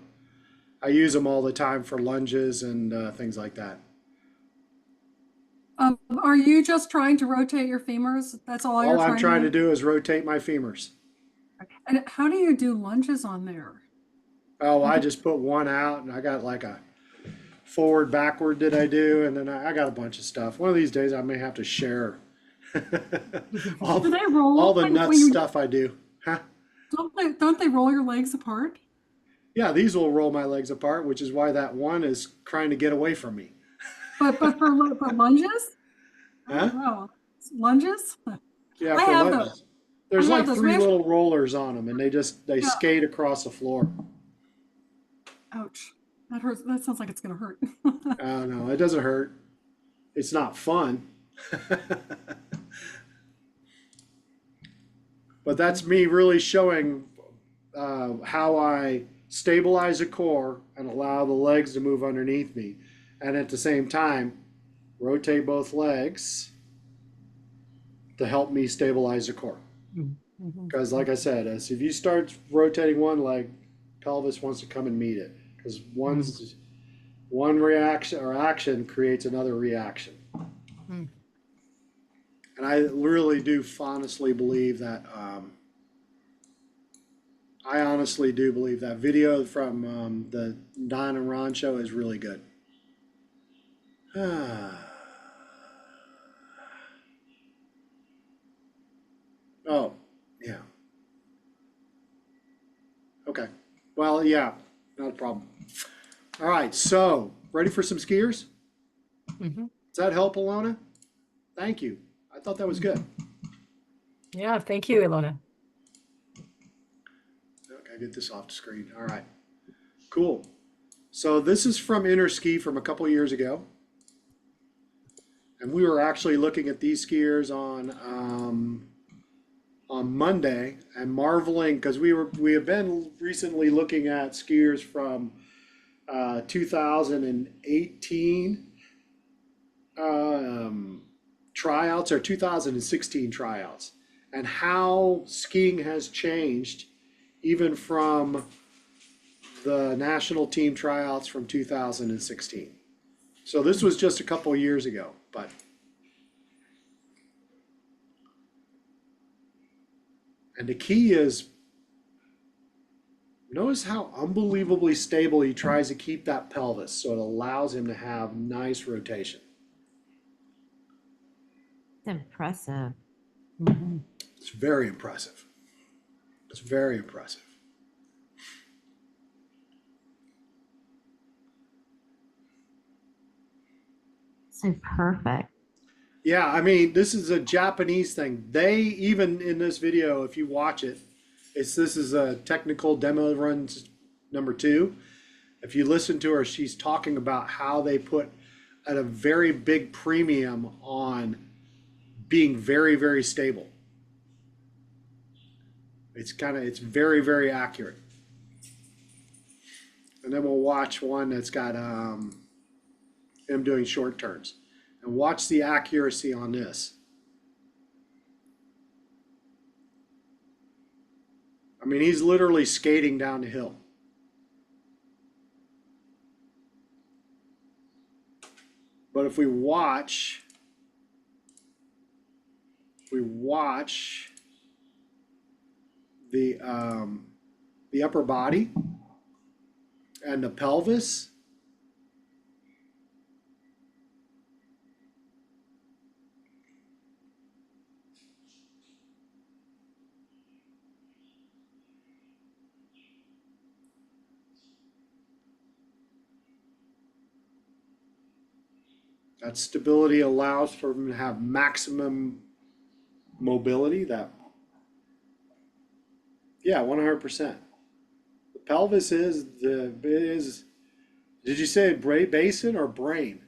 I use them all the time for lunges and things like that. Are you just trying to rotate your femurs? That's all you're All I'm trying to to do is rotate my femurs. And how do you do lunges on there? Oh, I just put one out, and I got like a forward, backward did I do, and then I got a bunch of stuff. One of these days I may have to share all, Do they roll all the when nuts you, stuff I do. Huh? don't they roll your legs apart? Yeah, these will roll my legs apart, which is why that one is trying to get away from me. But for lunges? Huh? Oh, lunges? Yeah, I for have lunges. those. There's I like have those. three little rollers on them, and they Yeah. skate across the floor. Ouch. That hurts. That sounds like it's gonna hurt. Oh no, it doesn't hurt. It's not fun. But that's me really showing how I stabilize the core and allow the legs to move underneath me. And at the same time, rotate both legs to help me stabilize the core. Because like I said, if you start rotating one leg, pelvis wants to come and meet it. Because one reaction or action creates another reaction. And I really do honestly believe that I honestly do believe that video from the Don and Ron show is really good. yeah, not a problem. All right, so ready for some skiers? Mhm. Does that help, Alona? Thank you. I thought that was good. Yeah, thank you, Ilona. Okay, get this off the screen. All right, cool. So this is from Inner Ski from a couple years ago. And we were actually looking at these skiers on Monday and marveling because we have been recently looking at skiers from 2018 tryouts or 2016 tryouts, and how skiing has changed even from the national team tryouts from 2016. So this was just a couple years ago, but and the key is notice how unbelievably stable he tries to keep that pelvis so it allows him to have nice rotation. It's impressive. Mhm. It's very impressive. It's very impressive. So perfect. Yeah, I mean, this is a Japanese thing. They even in this video, if you watch it, this is a technical demo run number 2. If you listen to her, she's talking about how they put at a very big premium on being very, very stable. It's very, very accurate. And then we'll watch one that's got him doing short turns. And watch the accuracy on this. I mean, he's literally skating down the hill. But if we watch the upper body and the pelvis, that stability allows for him to have maximum mobility. That, yeah, 100%. The pelvis is. Did you say basin or brain?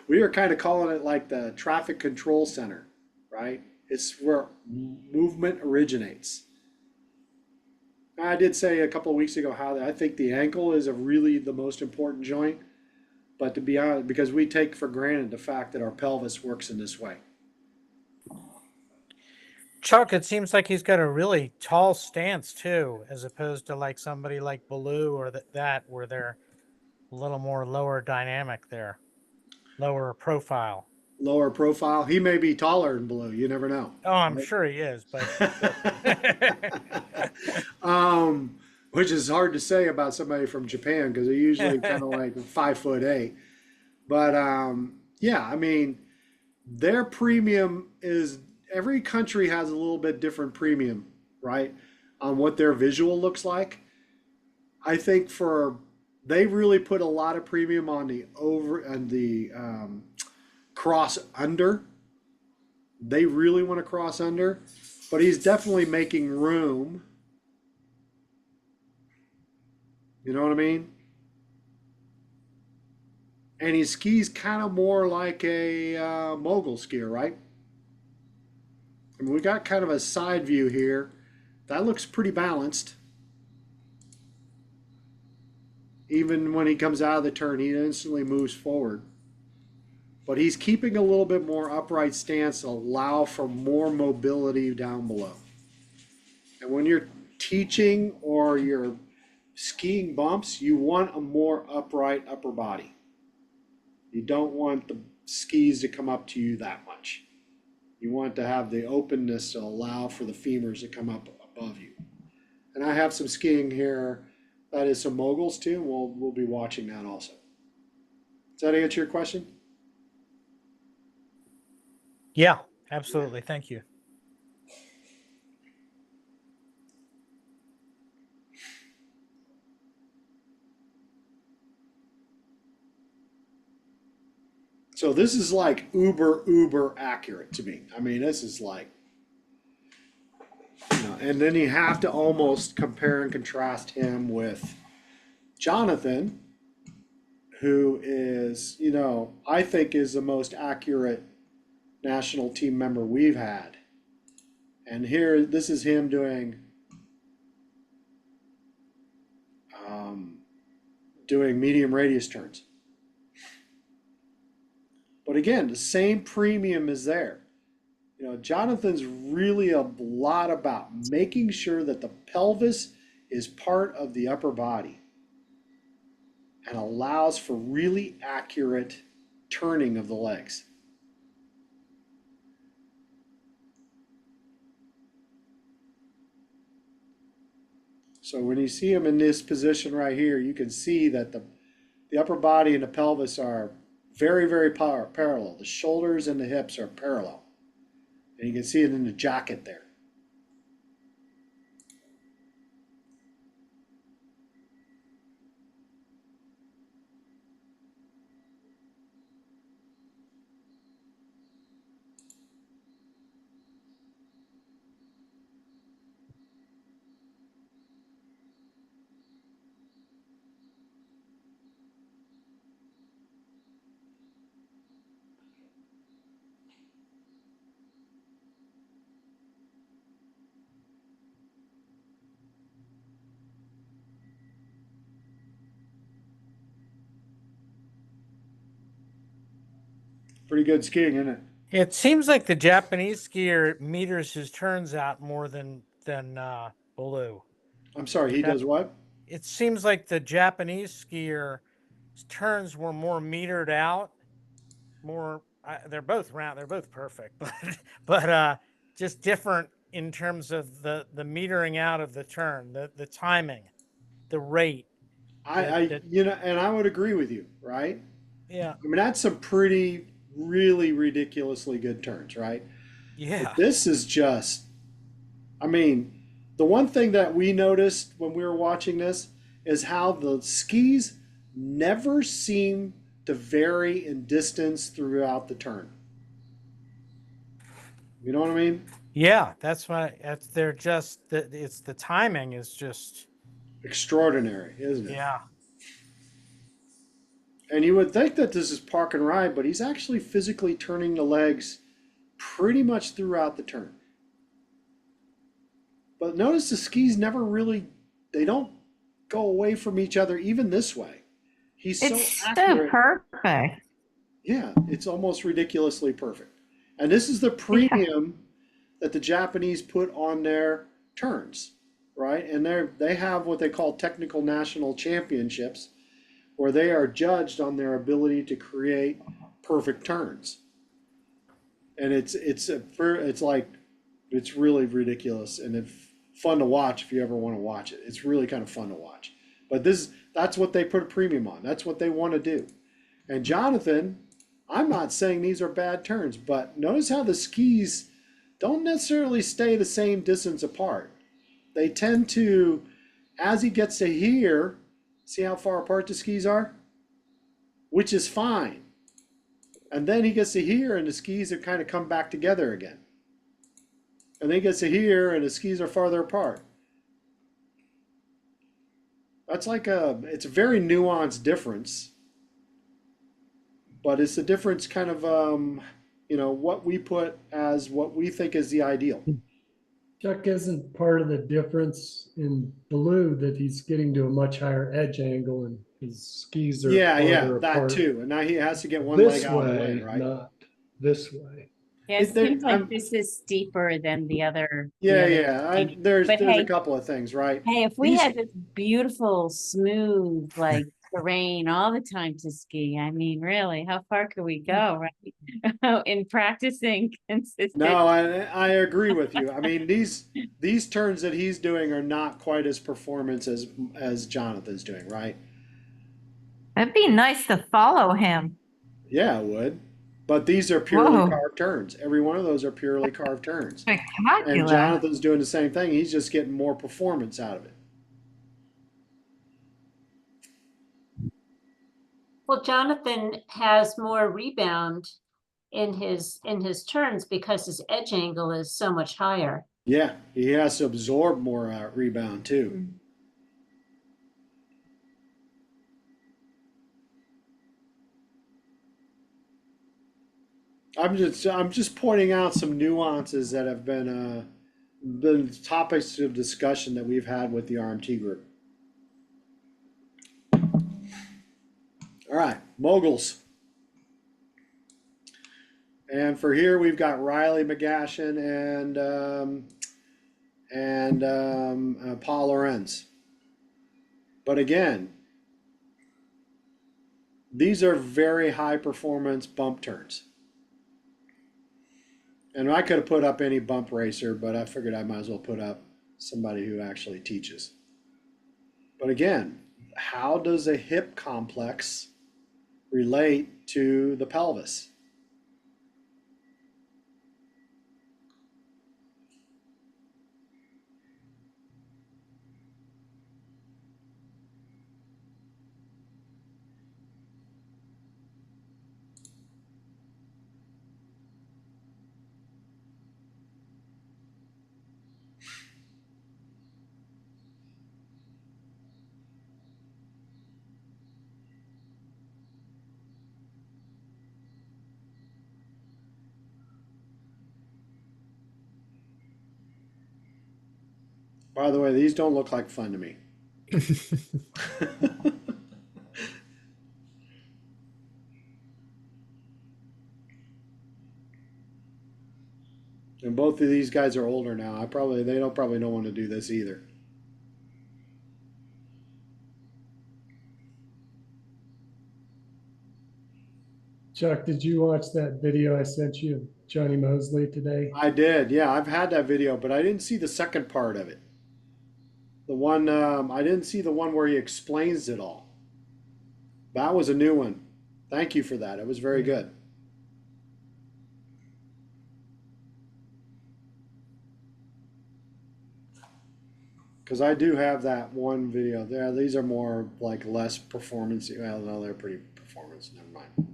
We are kind of calling it like the traffic control center, right? It's where movement originates. I did say a couple of weeks ago how I think the ankle is really the most important joint, but to be honest, because we take for granted the fact that our pelvis works in this way. Chuck, it seems like he's got a really tall stance too, as opposed to like somebody like Baloo or that where they're a little more lower dynamic there, lower profile. Lower profile. He may be taller than Blue. You never know. Oh, I'm Right? sure he is, but Which is hard to say about somebody from Japan because they're usually kind of like 5'8". But yeah, I mean, their premium is every country has a little bit different premium, right? On what their visual looks like. I think they really put a lot of premium on the over and the cross under. They really want to cross under, but he's definitely making room. You know what I mean? And he skis kind of more like a mogul skier, right? I mean, we got kind of a side view here. That looks pretty balanced. Even when he comes out of the turn, he instantly moves forward. But he's keeping a little bit more upright stance to allow for more mobility down below. And when you're teaching or you're skiing bumps, you want a more upright upper body. You don't want the skis to come up to you that much. You want to have the openness to allow for the femurs to come up above you. And I have some skiing here that is some moguls too. We'll be watching that also. Does that answer your question? yeah, absolutely. Thank you. So this is like uber accurate to me. I mean, this is like, and then you have to almost compare and contrast him with Jonathan, who is, I think is the most accurate national team member we've had. And here, this is him doing medium radius turns. But again, the same premium is there. Jonathan's really a lot about making sure that the pelvis is part of the upper body and allows for really accurate turning of the legs. So when you see him in this position right here, you can see that the upper body and the pelvis are very parallel. The shoulders and the hips are parallel. And you can see it in the jacket there. Pretty good skiing, isn't it? It seems like the Japanese skier meters his turns out more than Baloo. I'm sorry, he does what? It seems like the Japanese skier turns were more metered out, more. They're both round. They're both perfect, but just different in terms of the metering out of the turn, the timing, the rate. And I would agree with you, right? Yeah. I mean, that's some pretty, really ridiculously good turns, right? Yeah. But this is just, I mean, the one thing that we noticed when we were watching this is how the skis never seem to vary in distance throughout the turn. You know what I mean? Yeah, that's why they're just it's the timing is just extraordinary, isn't it? Yeah. And you would think that this is park and ride, but he's actually physically turning the legs pretty much throughout the turn. But notice the skis never really, they don't go away from each other even this way. He's It's so so accurate. perfect. Yeah, it's almost ridiculously perfect. And this is the Yeah. premium that the Japanese put on their turns, right? And they have what they call technical national championships, where they are judged on their ability to create perfect turns. And it's really ridiculous and it's fun to watch if you ever want to watch it. It's really kind of fun to watch. But that's what they put a premium on. That's what they want to do. And Jonathan, I'm not saying these are bad turns, but notice how the skis don't necessarily stay the same distance apart. They tend to, as he gets to here, see how far apart the skis are? Which is fine. And then he gets to here and the skis have kind of come back together again. And then he gets to here and the skis are farther apart. That's it's a very nuanced difference. But it's the difference kind of, what we put as what we think is the ideal. Chuck, isn't part of the difference in blue that he's getting to a much higher edge angle and his skis are farther that apart too. And now he has to get one this leg out of the way, way, right? not this way. Yeah, it It- there- seems like I'm- this is steeper than the other. Yeah, the other yeah. skiing. There's But a hey, couple of things, right? hey, if we These- had this beautiful, smooth, like terrain all the time to ski, I mean, really, how far could we go, right? In practicing consistent. No, I agree with you. I mean, these turns that he's doing are not quite as performance as Jonathan's doing, right? It'd be nice to follow him. Yeah, it would. But these are purely Whoa. carved turns. Every one of those are purely carved turns. And Spectacular. Jonathan's doing the same thing. He's just getting more performance out of it. Well, Jonathan has more rebound in his turns because his edge angle is so much higher. Yeah, he has to absorb more rebound too. I'm just pointing out some nuances that have been topics of discussion that we've had with the RMT group. All right, moguls. And for here we've got Riley McGashin and Paul Lorenz. But again, these are very high performance bump turns. And I could have put up any bump racer, but I figured I might as well put up somebody who actually teaches. But again, how does a hip complex relate to the pelvis? By the way, these don't look like fun to me. And both of these guys are older now. They don't want to do this either. Chuck, did you watch that video I sent you of Johnny Mosley today? I did, yeah. I've had that video, but I didn't see the second part of it. The one I didn't see the one where he explains it all. That was a new one. Thank you for that. It was very good. Because I do have that one video. Yeah, these are more like less performance. Well, no, they're pretty performance. Never mind.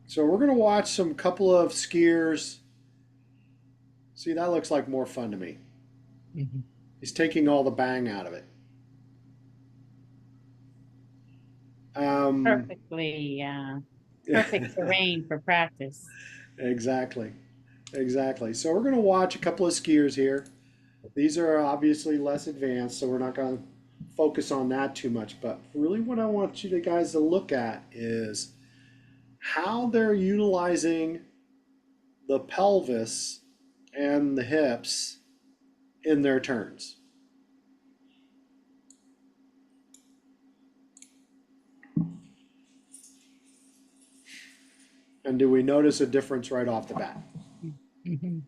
So we're going to watch some couple of skiers. See, that looks like more fun to me. Mhm. He's taking all the bang out of it. Perfectly, perfect terrain for practice. Exactly. Exactly. So we're going to watch a couple of skiers here. These are obviously less advanced, so we're not going to focus on that too much. But really what I want you guys to look at is how they're utilizing the pelvis and the hips in their turns. And do we notice a difference right off the bat? Mhm.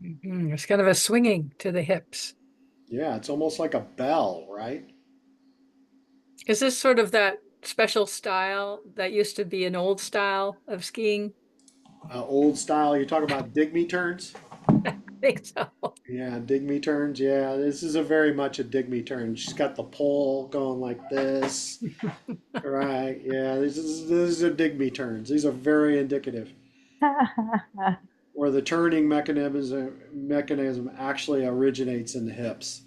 Mhm. It's kind of a swinging to the hips. Yeah, it's almost like a bell, right? Is this sort of that special style that used to be an old style of skiing? Old style, you're talking about dig me turns? I think so. Yeah, dig me turns. Yeah, this is a very much a dig me turn. She's got the pole going like this. Right. Yeah, these are dig me turns. These are very indicative. Where the turning mechanism actually originates in the hips.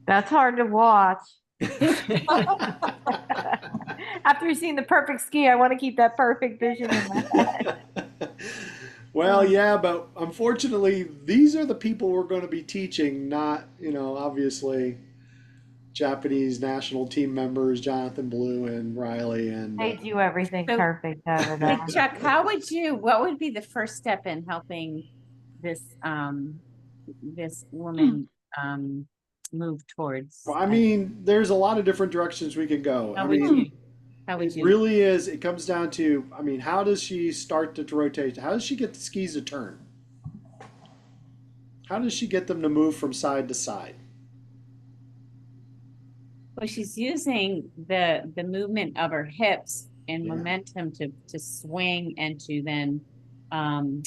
That's hard to watch. After seeing the perfect ski, I want to keep that perfect vision in my head. Well, yeah, but unfortunately, these are the people we're going to be teaching, not, obviously Japanese national team members, Jonathan Blue and Riley. And They do everything So- perfect over Hey, there. Chuck, what would be the first step in helping this woman move towards? I mean, there's a lot of different directions we can go. How I would mean, you? How would It you? really is. It comes down to, I mean, how does she start to rotate? How does she get the skis to turn? How does she get them to move from side to side? Well, she's using the movement of her hips and Yeah. momentum to swing and to then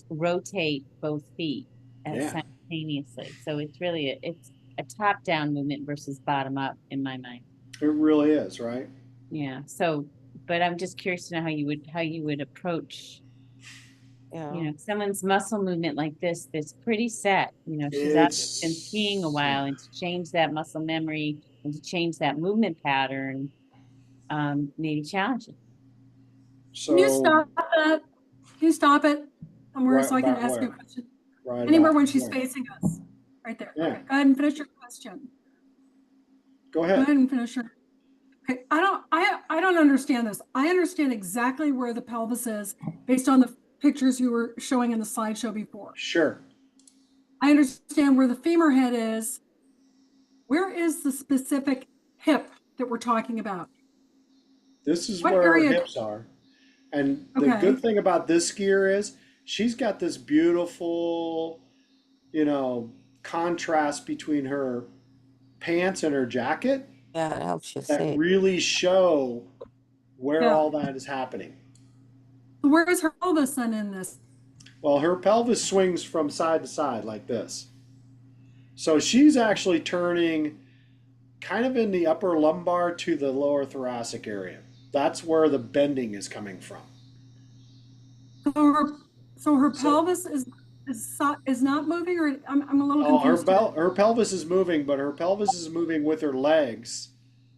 rotate both feet Yeah. simultaneously. So it's really it's a top down movement versus bottom up in my mind. It really is, right? Yeah. So, but I'm just curious to know how you would approach, Yeah. someone's muscle movement like this that's pretty set. She's obviously been skiing a Yeah. while, and to change that muscle memory and to change that movement pattern may be challenging. Can you So, stop that? Can you stop it somewhere right so I can about ask you a where? question? Right Anywhere about when she's where? facing us. Right there. Yeah. Okay, go ahead and finish your question. Go Go ahead. ahead and finish your. Okay, I don't understand this. I understand exactly where the pelvis is based on the pictures you were showing in the slideshow before. Sure. I understand where the femur head is. Where is the specific hip that we're talking about? This is What where her area? hips are. And the Okay. good thing about this skier is she's got this beautiful, contrast between her pants and her jacket Yeah, it helps you that see. really show where Yeah. all that is happening. So where is her pelvis then in this? Well, her pelvis swings from side to side like this. So she's actually turning kind of in the upper lumbar to the lower thoracic area. That's where the bending is coming from. So her So, pelvis is not moving, or I'm a little confused here. her pelvis is moving, but her pelvis is moving with her legs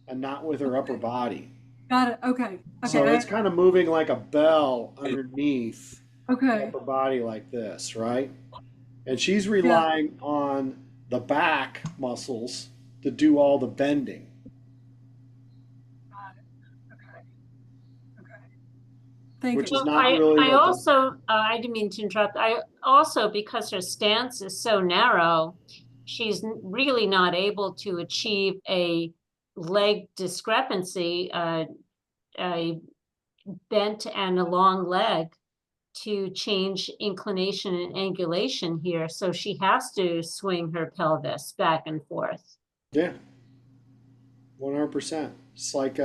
and not with her upper body. Got it. Okay. So Okay. it's kind of moving like a bell underneath the Okay. upper body like this, right? And she's Yeah. relying on the back muscles to do all the bending. Got it. Okay. Okay. Thank Which you. is So not really I what the also, I didn't mean to interrupt. I also, because her stance is so narrow, she's really not able to achieve a leg discrepancy, a bent and a long leg to change inclination and angulation here. So she has to swing her pelvis back and forth. yeah, 100%. It's like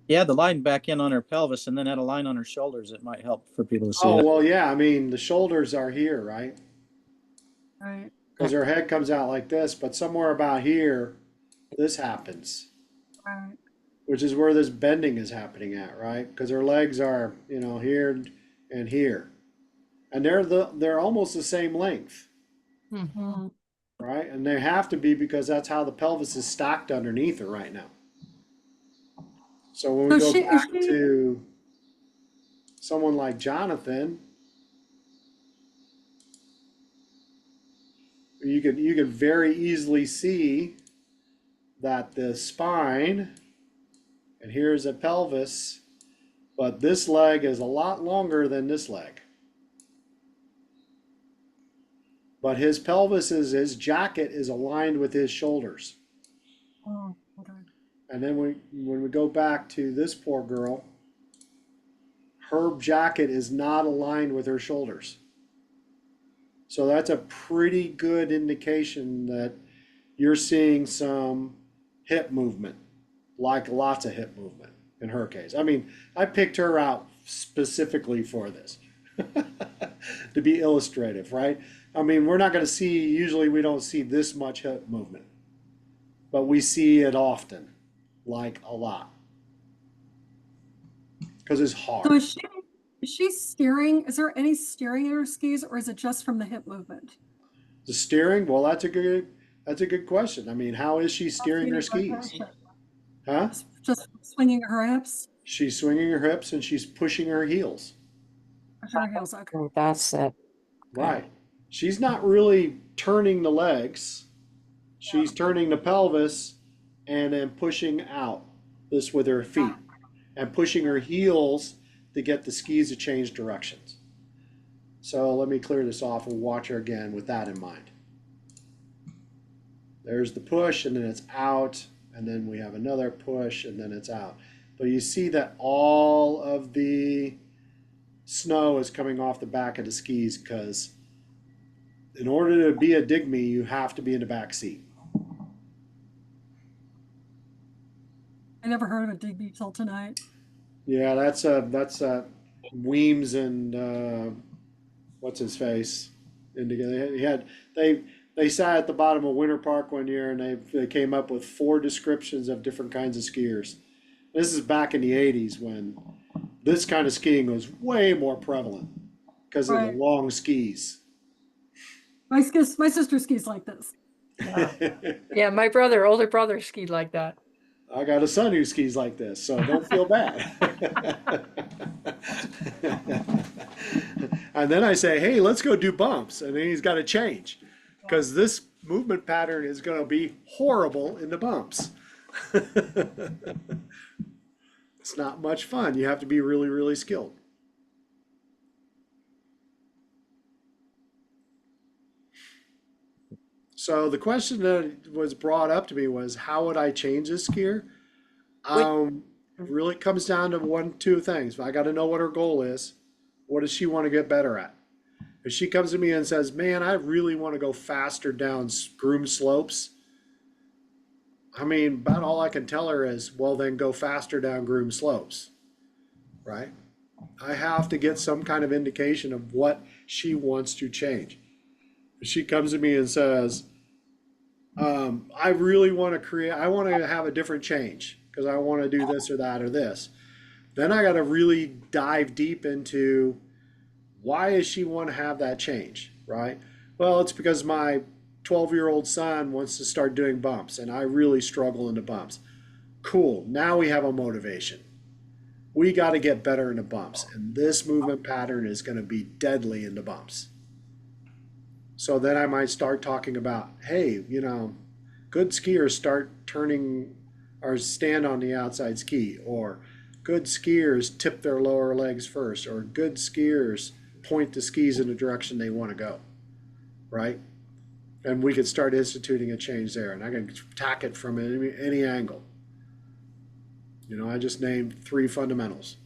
Yeah, the line back in on her pelvis and then add a line on her shoulders. It might help for people to see oh that. well, yeah. I mean, the shoulders are here, right? Right. Because her head comes out like this, but somewhere about here, this happens, Right. which is where this bending is happening at, right? Because her legs are, here and here, and they're almost the same length, Mhm. right? And they have to be because that's how the pelvis is stacked underneath her right now. So when we So go she is back she to someone like Jonathan, you could very easily see that the spine, and here's a pelvis, but this leg is a lot longer than this leg. But his pelvis his jacket is aligned with his shoulders. Oh, okay. And then when we go back to this poor girl, her jacket is not aligned with her shoulders. So that's a pretty good indication that you're seeing some hip movement, like lots of hip movement in her case. I mean, I picked her out specifically for this to be illustrative, right? I mean, we're not going to see, usually we don't see this much hip movement, but we see it often, like a lot, because it's So hard. is she steering? Is there any steering in her skis, or is it just from the hip movement? The steering, well, that's a good question. I mean, how is she steering her skis? Huh? Just swinging her hips? She's swinging her hips and she's pushing her heels. Pushing her heels. Okay. That's it. Right. She's not really turning the legs. She's turning the pelvis and then pushing out this with her feet and pushing her heels to get the skis to change directions. So let me clear this off and watch her again with that in mind. There's the push and then it's out, and then we have another push and then it's out. but you see that all of the snow is coming off the back of the skis because in order to be a Digme, you have to be in the back seat. I never heard of a Digby till tonight. Yeah, that's Weems and what's his face. And they sat at the bottom of Winter Park one year and they came up with 4 descriptions of different kinds of skiers. This is back in the 80s when this kind of skiing was way more prevalent because of the Right. long skis. My sister skis like this. Yeah, my older brother skied like that. I got a son who skis like this, so don't feel bad. And then I say, hey, let's go do bumps. And then he's got to change because this movement pattern is going to be horrible in the bumps. It's not much fun. You have to be really, really skilled. So the question that was brought up to me was, how would I change this skier? It really comes down to two things. I got to know what her goal is. What does she want to get better at? If she comes to me and says, man, I really want to go faster down groomed slopes, I mean, about all I can tell her is, well, then go faster down groomed slopes, right? I have to get some kind of indication of what she wants to change. If she comes to me and says, I really want to I want to have a different change because I want to do this or that or this, then I got to really dive deep into why does she want to have that change, right? Well, it's because my 12-year-old son wants to start doing bumps and I really struggle in the bumps. Cool. Now we have a motivation. We got to get better in the bumps. And this movement pattern is going to be deadly in the bumps. So then I might start talking about, hey, good skiers start turning or stand on the outside ski, or good skiers tip their lower legs first, or good skiers point the skis in the direction they want to go, right? And we could start instituting a change there, and I can attack it from any angle. I just named 3 fundamentals.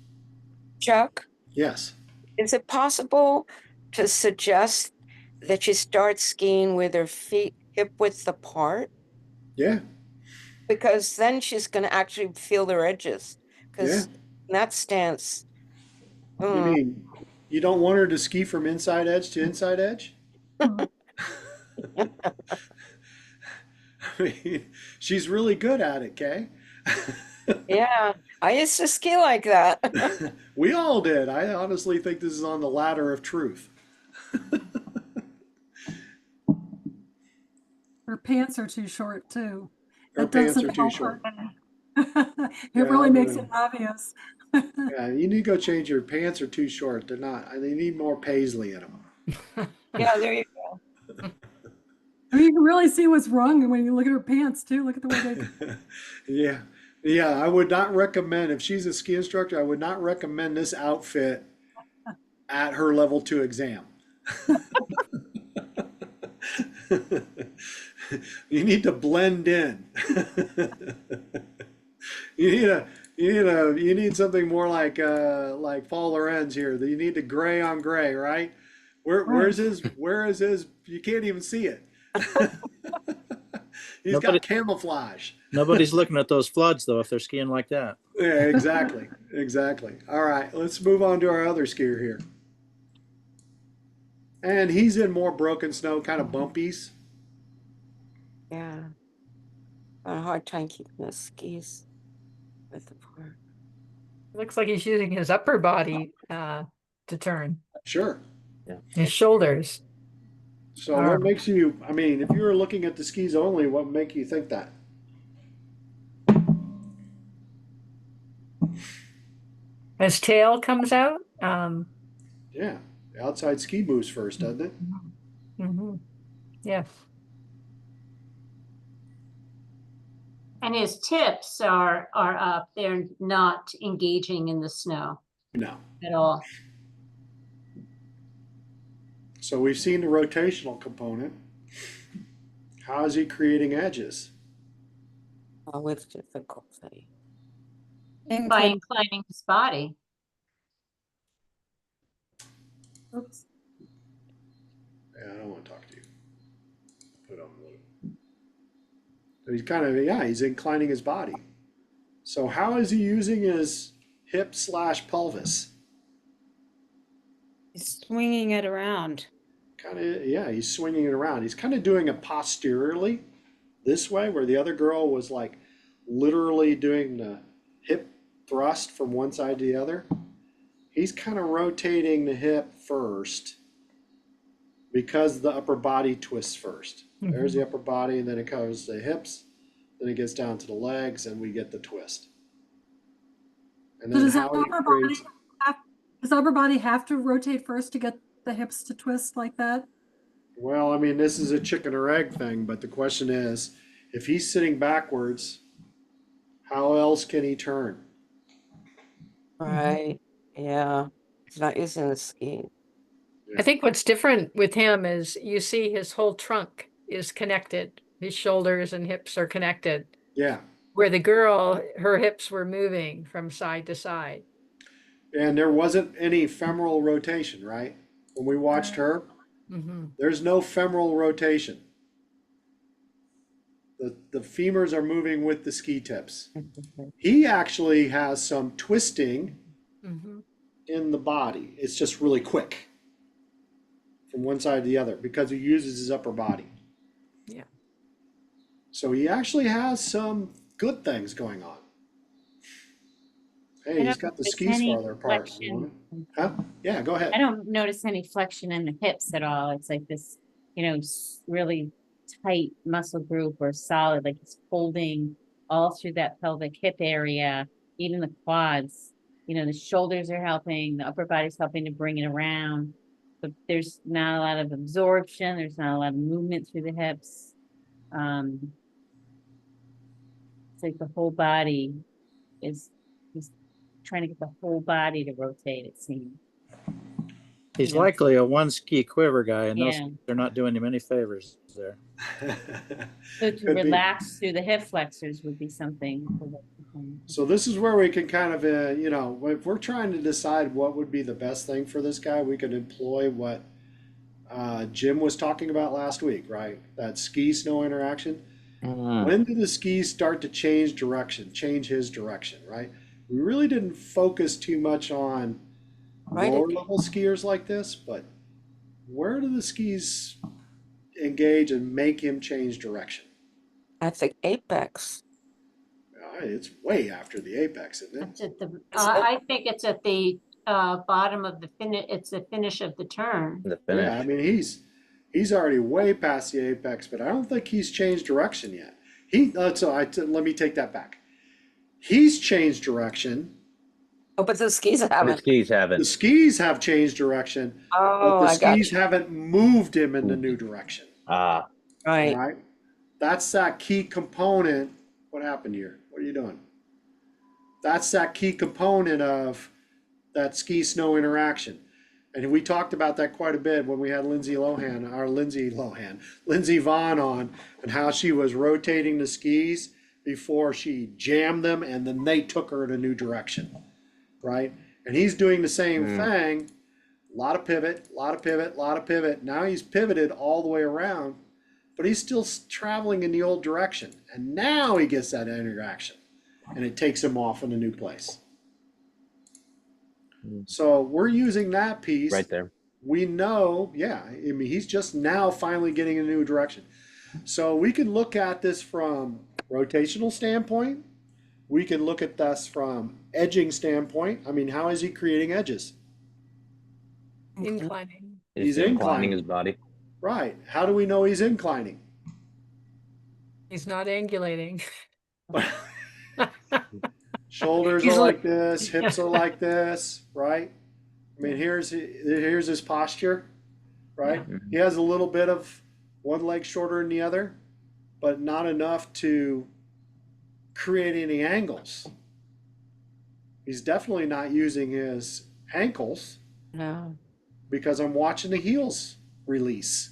Chuck, Yes. is it possible to suggest that she starts skiing with her feet hip width apart? Yeah. Because then she's going to actually feel their edges. Because Yeah. in that stance. You mean you don't want her to ski from inside edge to inside edge? I mean, she's really good at it, Kay. Yeah, I used to ski like that. We all did. I honestly think this is on the ladder of truth. Her pants are too short too. Her That pants doesn't are too help short. her. Yeah, It really I'm makes gonna- it obvious. Yeah, you need to go change your pants are too short. They're not. They need more paisley in them. Yeah, there you go. I mean, you can really see what's wrong when you look at her pants too. Look at the way they. Yeah. Yeah, I would not recommend, if she's a ski instructor, I would not recommend this outfit at her level 2 exam. You need to blend in. You need something more like Paul Lorenz here. You need the gray on gray, right? Where is his? You can't even see it. He's got camouflage. Nobody's looking at those floods though if they're skiing like that. Yeah, exactly. Exactly. All right, let's move on to our other skier here. And he's in more broken snow, kind of bumpies. Yeah. I had a hard time keeping the skis with the poor. Looks like he's using his upper body to turn. Sure. His shoulders. So what makes you, I mean, if you were looking at the skis only, what would make you think that? His tail comes out. Yeah. The outside ski moves first, doesn't it? Mm-hmm. Yeah. And his tips are up. They're not engaging in the snow. No. At all. So we've seen the rotational component. How is he creating edges? With difficulty. By inclining his body. Oops. Yeah, I don't want to talk to you. Put on mute. So he's kind of, yeah, he's inclining his body. So how is he using his hip/pelvis? He's swinging it around. Kind of, yeah, he's swinging it around. He's kind of doing it posteriorly this way, where the other girl was like literally doing the hip thrust from one side to the other. He's kind of rotating the hip first because the upper body twists first. There's the upper body, and then it covers the hips, then it gets down to the legs, and we get the twist. And So then does how he creates. does upper body have to rotate first to get the hips to twist like that? Well, I mean, this is a chicken or egg thing, but the question is, if he's sitting backwards, how else can he turn? Right. Yeah. He's not using the ski. I think what's different with him is you see his whole trunk is connected. His shoulders and hips are connected. Yeah. Where the girl, her hips were moving from side to side. And there wasn't any femoral rotation, right? When we watched her, there's no femoral rotation. The femurs are moving with the ski tips. He actually has some twisting in the body. It's just really quick from one side to the other because he uses his upper body. Yeah. So he actually has some good things going on. Hey, he's got the skis farther apart. Huh? Yeah, go ahead. I don't notice any flexion in the hips at all. It's like this, really tight muscle group or solid, like it's holding all through that pelvic hip area, even the quads. The shoulders are helping, the upper body's helping to bring it around. But there's not a lot of absorption. There's not a lot of movement through the hips. It's like the whole body is trying to get the whole body to rotate, it seems. He's likely a one ski quiver guy, and Yeah. they're not doing him any favors there. So to relax through the hip flexors would be something. So this is where we can kind of, if we're trying to decide what would be the best thing for this guy, we could employ what Jim was talking about last week, right? That ski-snow interaction. When do the skis start to change his direction, right? We really didn't focus too much on lower level skiers like this, but where do the skis engage and make him change direction? At the apex. It's way after the apex, isn't it? It's at the, I think it's at the bottom of the finish. It's the finish of the turn. The finish. Yeah, I mean he's already way past the apex, but I don't think he's changed direction yet. Let me take that back. He's changed direction. Oh, but the skis haven't. The skis haven't. The skis have changed direction, but the skis haven't moved him in the new direction. Ah, right. Right. That's that key component. What happened here? What are you doing? That's that key component of that ski-snow interaction. And we talked about that quite a bit when we had Lindsay Vaughn on, and how she was rotating the skis before she jammed them, and then they took her in a new direction, right? And he's doing the same thing. A lot of pivot, a lot of pivot, a lot of pivot. Now he's pivoted all the way around, but he's still traveling in the old direction. And now he gets that interaction, and it takes him off in a new place. So we're using that piece right there. We know, yeah, I mean, he's just now finally getting a new direction. So we can look at this from rotational standpoint. We can look at this from edging standpoint. I mean, how is he creating edges? Inclining. He's inclining his body. Right. How do we know he's inclining? He's not angulating. Shoulders are like this, hips are like this, right? I mean, here's his posture, right? He has a little bit of one leg shorter than the other, but not enough to create any angles. He's definitely not using his ankles. No. Because I'm watching the heels release,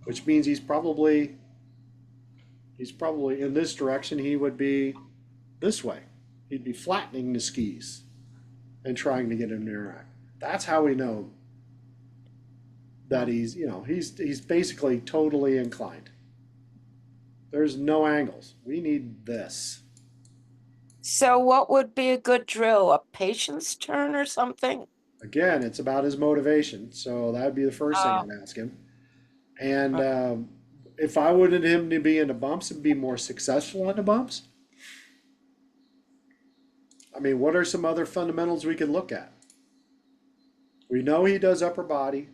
which means he's probably in this direction. He would be this way. He'd be flattening the skis and trying to get him to interact. That's how we know that he's, you know, he's basically totally inclined. There's no angles. We need this. So what would be a good drill? A patience turn or something? Again, it's about his motivation. So that'd be the first thing Oh. I'd ask him. And if I wanted him to be in the bumps and be more successful in the bumps, I mean, what are some other fundamentals we could look at? We know he does upper body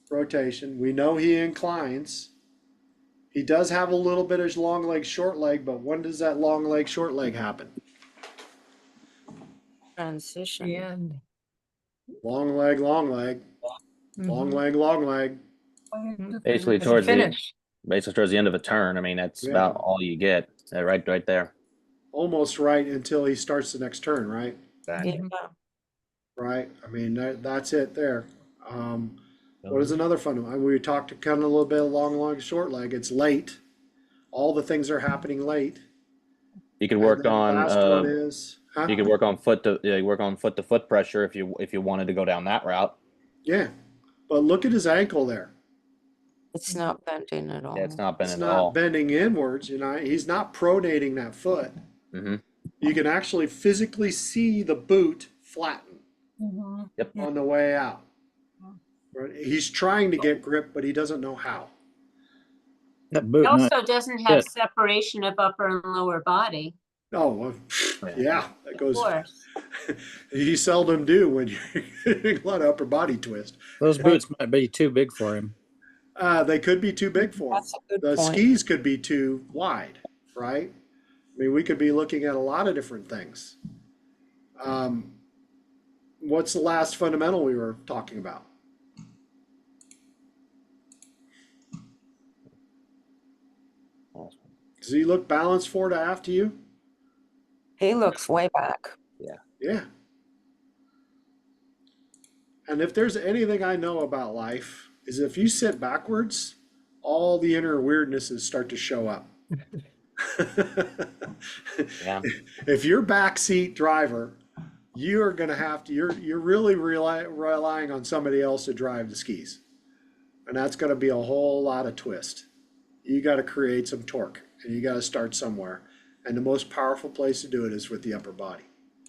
rotation. We know he inclines. He does have a little bit of long leg, short leg, but when does that long leg, short leg happen? Transition. And Long leg, long leg, long leg, long leg. Basically As a towards the finish. end of a turn. I mean, that's Yeah. about all you get. Right there. Almost right until he starts the next turn, right? Yeah. Right. I mean, that's it there. What is another fundamental? We talked kind of a little bit of long leg, short leg. It's late. All the things are happening late. You could And work then the on last one is, huh? you could work on foot to foot pressure if you wanted to go down that route. Yeah, but look at his ankle there. It's not bending at all. Yeah, it's not It's bending at all. not bending inwards. You know, he's not pronating that foot. Mm-hmm. You can actually physically see the boot flatten Yep. on the way out. Right? He's trying to get grip, but he doesn't know how. That boot It nut. also doesn't have Shit. separation of upper and lower body. Oh, well, yeah, that Of goes. course. You seldom do when you're getting a lot of upper body twist. Those boots might be too big for him. They could be too big for him. That's a good The point. skis could be too wide, right? I mean, we could be looking at a lot of different things. What's the last fundamental we were talking about? Does he look balanced fore to aft to you? He looks way back. Yeah. And if there's anything I know about life, is if you sit backwards, all the inner weirdnesses start to show up. Yeah. If you're backseat driver, you're gonna have to. You're really relying on somebody else to drive the skis, and that's gonna be a whole lot of twist. You got to create some torque, and you got to start somewhere. And the most powerful place to do it is with the upper body.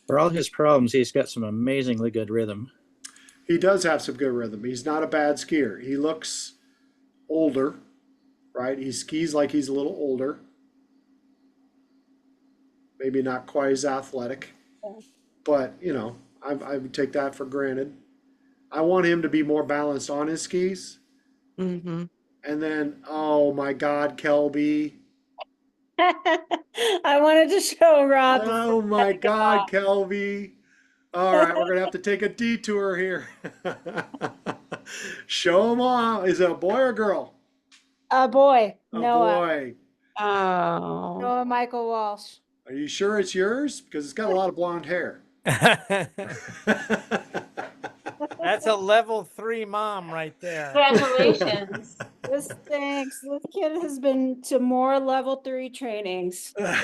For all his problems, he's got some amazingly good rhythm. He does have some good rhythm. He's not a bad skier. He looks older, right? He skis like he's a little older. Maybe not quite as athletic, but you know, I would take that for granted. I want him to be more balanced on his skis. Mm-hmm. And then, oh my God, Kelby. I wanted to show Rob. Oh my God, Kelby. All right, we're going to have to take a detour here. Show him off. Is it a boy or a girl? A boy, A Noah. boy. Oh. Noah Michael Walsh. Are you sure it's yours? Because it's got a lot of blonde hair. That's a level 3 mom right there. Congratulations. This thanks. This kid has been to more level 3 trainings. How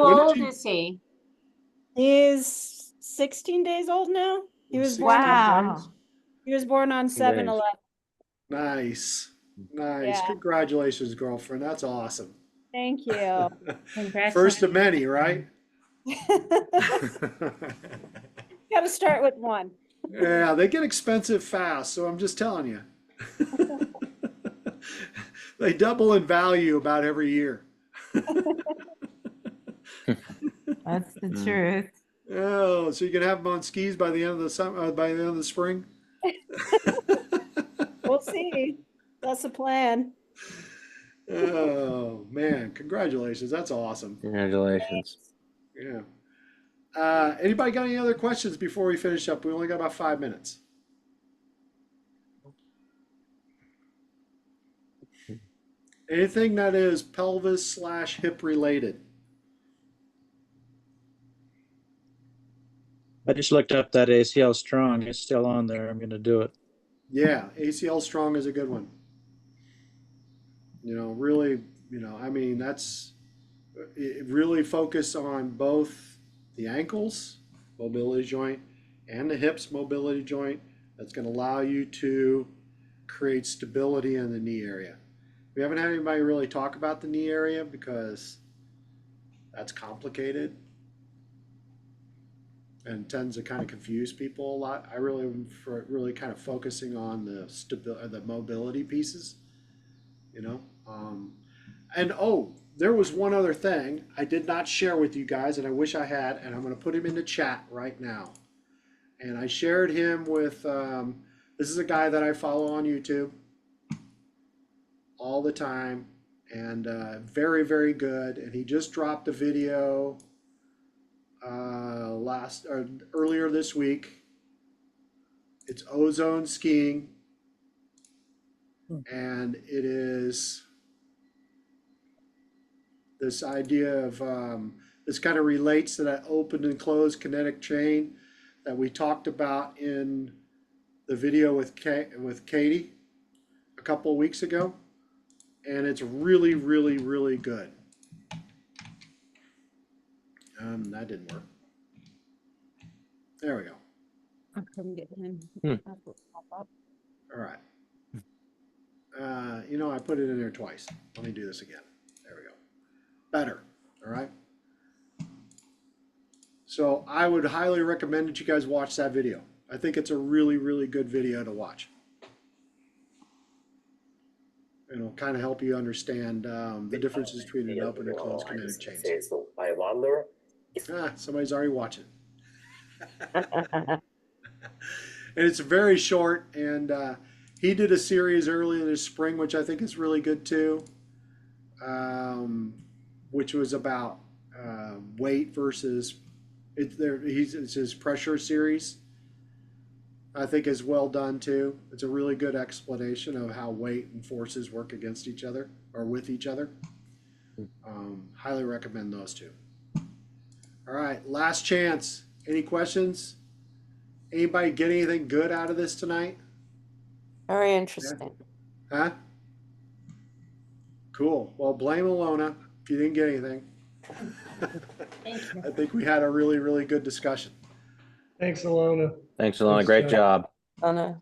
When did old you- is he? He's 16 days old now. He was born Wow. He was born on 7/11. Nice. Nice. Yeah. Congratulations, girlfriend. That's awesome. Thank you. First of many, right? Got to start with one. Yeah, they get expensive fast, so I'm just telling you. They double in value about every year. That's the truth. Oh, so you can have them on skis by the end of the summer, by the end of the spring? We'll see. That's the plan. Oh man, congratulations. That's awesome. Congratulations. Yeah. Anybody got any other questions before we finish up? We only got about 5 minutes. Anything that is pelvis / hip related? I just looked up that ACL strong. It's still on there. I'm going to do it. Yeah, ACL strong is a good one. You know, really, you know, I mean, that's really focus on both the ankles mobility joint and the hips mobility joint. That's going to allow you to create stability in the knee area. We haven't had anybody really talk about the knee area because that's complicated and tends to kind of confuse people a lot. I really am for really kind of focusing on the mobility pieces, you know. And oh, there was one other thing I did not share with you guys, and I wish I had, and I'm going to put him in the chat right now. And I shared him with this is a guy that I follow on YouTube all the time, and very, very good. And he just dropped a video earlier this week. It's ozone skiing, and it is this idea of this kind of relates to that open and closed kinetic chain that we talked about in the video with Katie a couple of weeks ago, and it's really, really, really good. That didn't work. There we go. I couldn't get him. All right. You know, I put it in there twice. Let me do this again. There we go. Better. All right. So I would highly recommend that you guys watch that video. I think it's a really, really good video to watch. It'll kind of help you understand the differences between an open and closed kinetic chains. Somebody's already watching. And it's very short, and he did a series earlier this spring, which I think is really good too, which was about weight versus it's his pressure series. I think is well done too. It's a really good explanation of how weight and forces work against each other or with each other. Highly recommend those two. All right, last chance. Any questions? Anybody get anything good out of this tonight? Very interesting. Huh? Cool. Well, blame Alona if you didn't get anything. I think we had a really, really good discussion. Thanks, Alona. Thanks, Alona. Great job. Anna.